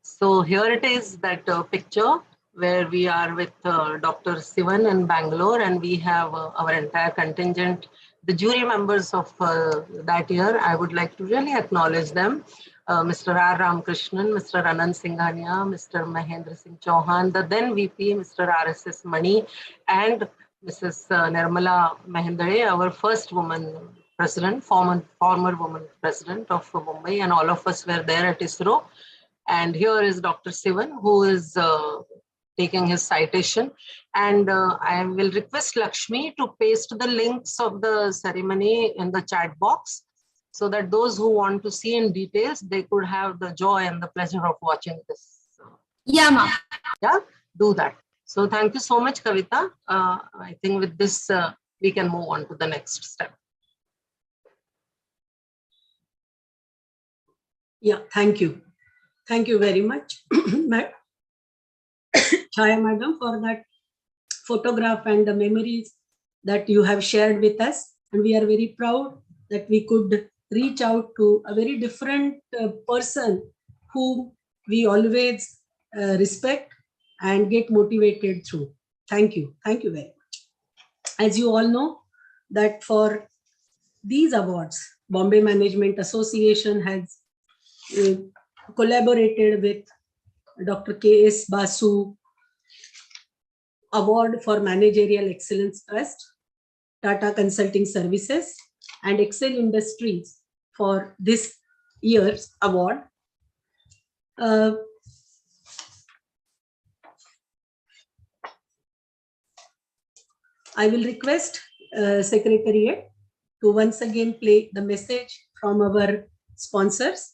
So here it is, that picture where we are with Dr. Sivan in Bangalore, and we have our entire contingent, the jury members of that year. I would like to really acknowledge them. Mr. R. Ramakrishnan, Mr. Anand Singhania, Mr. Mahendra Singh Chauhan, the then VP, Mr. R.S.S. Mani, and Mrs. Nirmala Mahendare, our first woman president, former woman president of Mumbai, and all of us were there at ISRO. And here is Dr. Sivan, who is taking his citation. And I will request Lakshmi to paste the links of the ceremony in the chat box, so that those who want to see in details, they could have the joy and the pleasure of watching this.
Yeah, ma'am.
Yeah, do that. So thank you so much, Kavita. I think with this, we can move on to the next step.
Yeah, thank you. Thank you very much, Chaya Madam, for that photograph and the memories that you have shared with us. And we are very proud that we could reach out to a very different person whom we always respect and get motivated through. Thank you. Thank you very much. As you all know, that for these awards, Bombay Management Association has collaborated with Dr. K.S. Basu Award for Managerial Excellence Trust, Tata Consulting Services, and Excel Industries for this year's award. I will request Secretariat to once again play the message from our sponsors.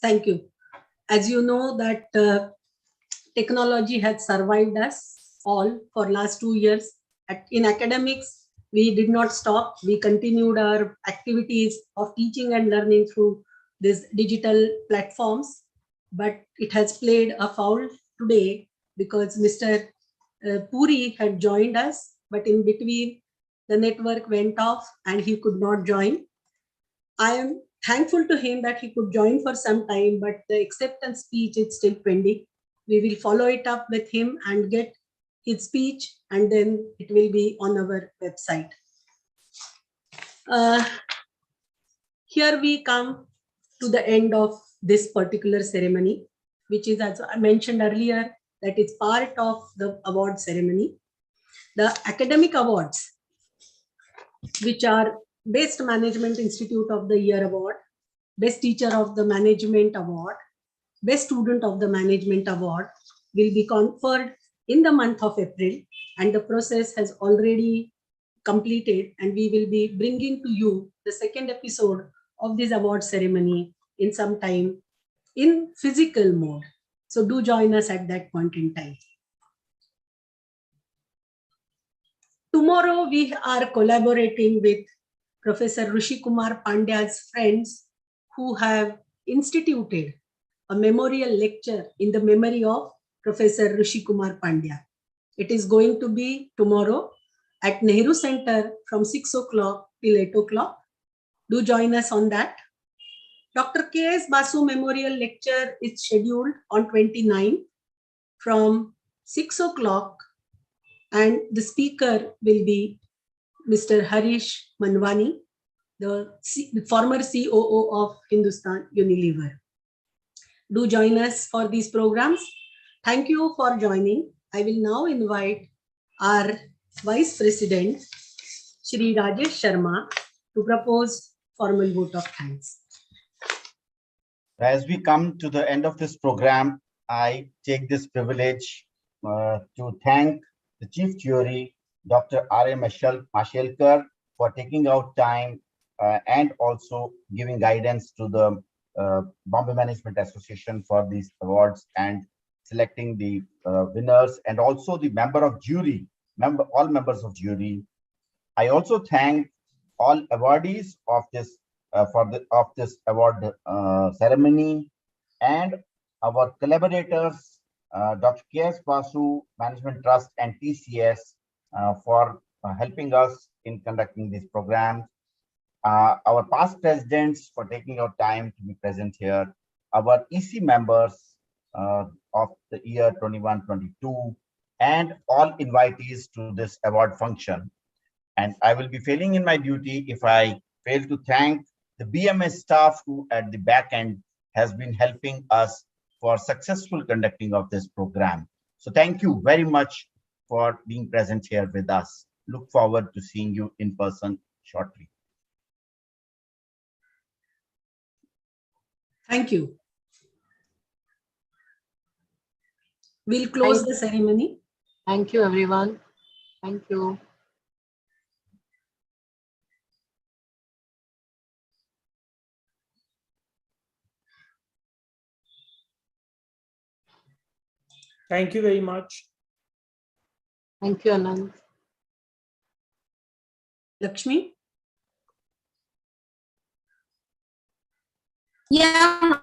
Thank you. As you know that technology has survived us all for last 2 years. In academics, we did not stop. We continued our activities of teaching and learning through these digital platforms. But it has played a foul today because Mr. Puri had joined us, but in between the network went off and he could not join. I am thankful to him that he could join for some time, but the acceptance speech is still pending. We will follow it up with him and get his speech, and then it will be on our website. Here we come to the end of this particular ceremony, which is, as I mentioned earlier, that is part of the award ceremony. The academic awards, which are Best Management Institute of the Year Award, Best Teacher of the Management Award, Best Student of the Management Award, will be conferred in the month of April, and the process has already completed, and we will be bringing to you the second episode of this award ceremony in some time in physical mode. So do join us at that point in time. Tomorrow we are collaborating with Professor Rishi Kumar Pandya's friends who have instituted a memorial lecture in the memory of Professor Rishi Kumar Pandya. It is going to be tomorrow at Nehru Center from 6 o'clock till 8 o'clock. Do join us on that. Dr. K.S. Basu Memorial Lecture is scheduled on 29th from 6 o'clock, and the speaker will be Mr. Harish Manwani, the former COO of Hindustan Unilever. Do join us for these programs. Thank you for joining. I will now invite our Vice President, Shri Rajesh Sharma, to propose formal vote of thanks.
As we come to the end of this program, I take this privilege to thank the Chief Jury, Dr. R.A. Mashelkar, for taking out time and also giving guidance to the Bombay Management Association for these awards and selecting the winners, and also the all members of jury. I also thank all awardees of this award ceremony, and our collaborators, Dr. K.S. Basu Management Trust and TCS, for helping us in conducting these programs, our past presidents for taking your time to be present here, our EC members of the year 21-22, and all invitees to this award function. And I will be failing in my duty if I fail to thank the BMA staff who at the back end has been helping us for successful conducting of this program. So thank you very much for being present here with us. Look forward to seeing you in person shortly.
Thank you. We'll close the ceremony.
Thank you, everyone. Thank you.
Thank you very much.
Thank you, Anand.
Lakshmi?
Yeah.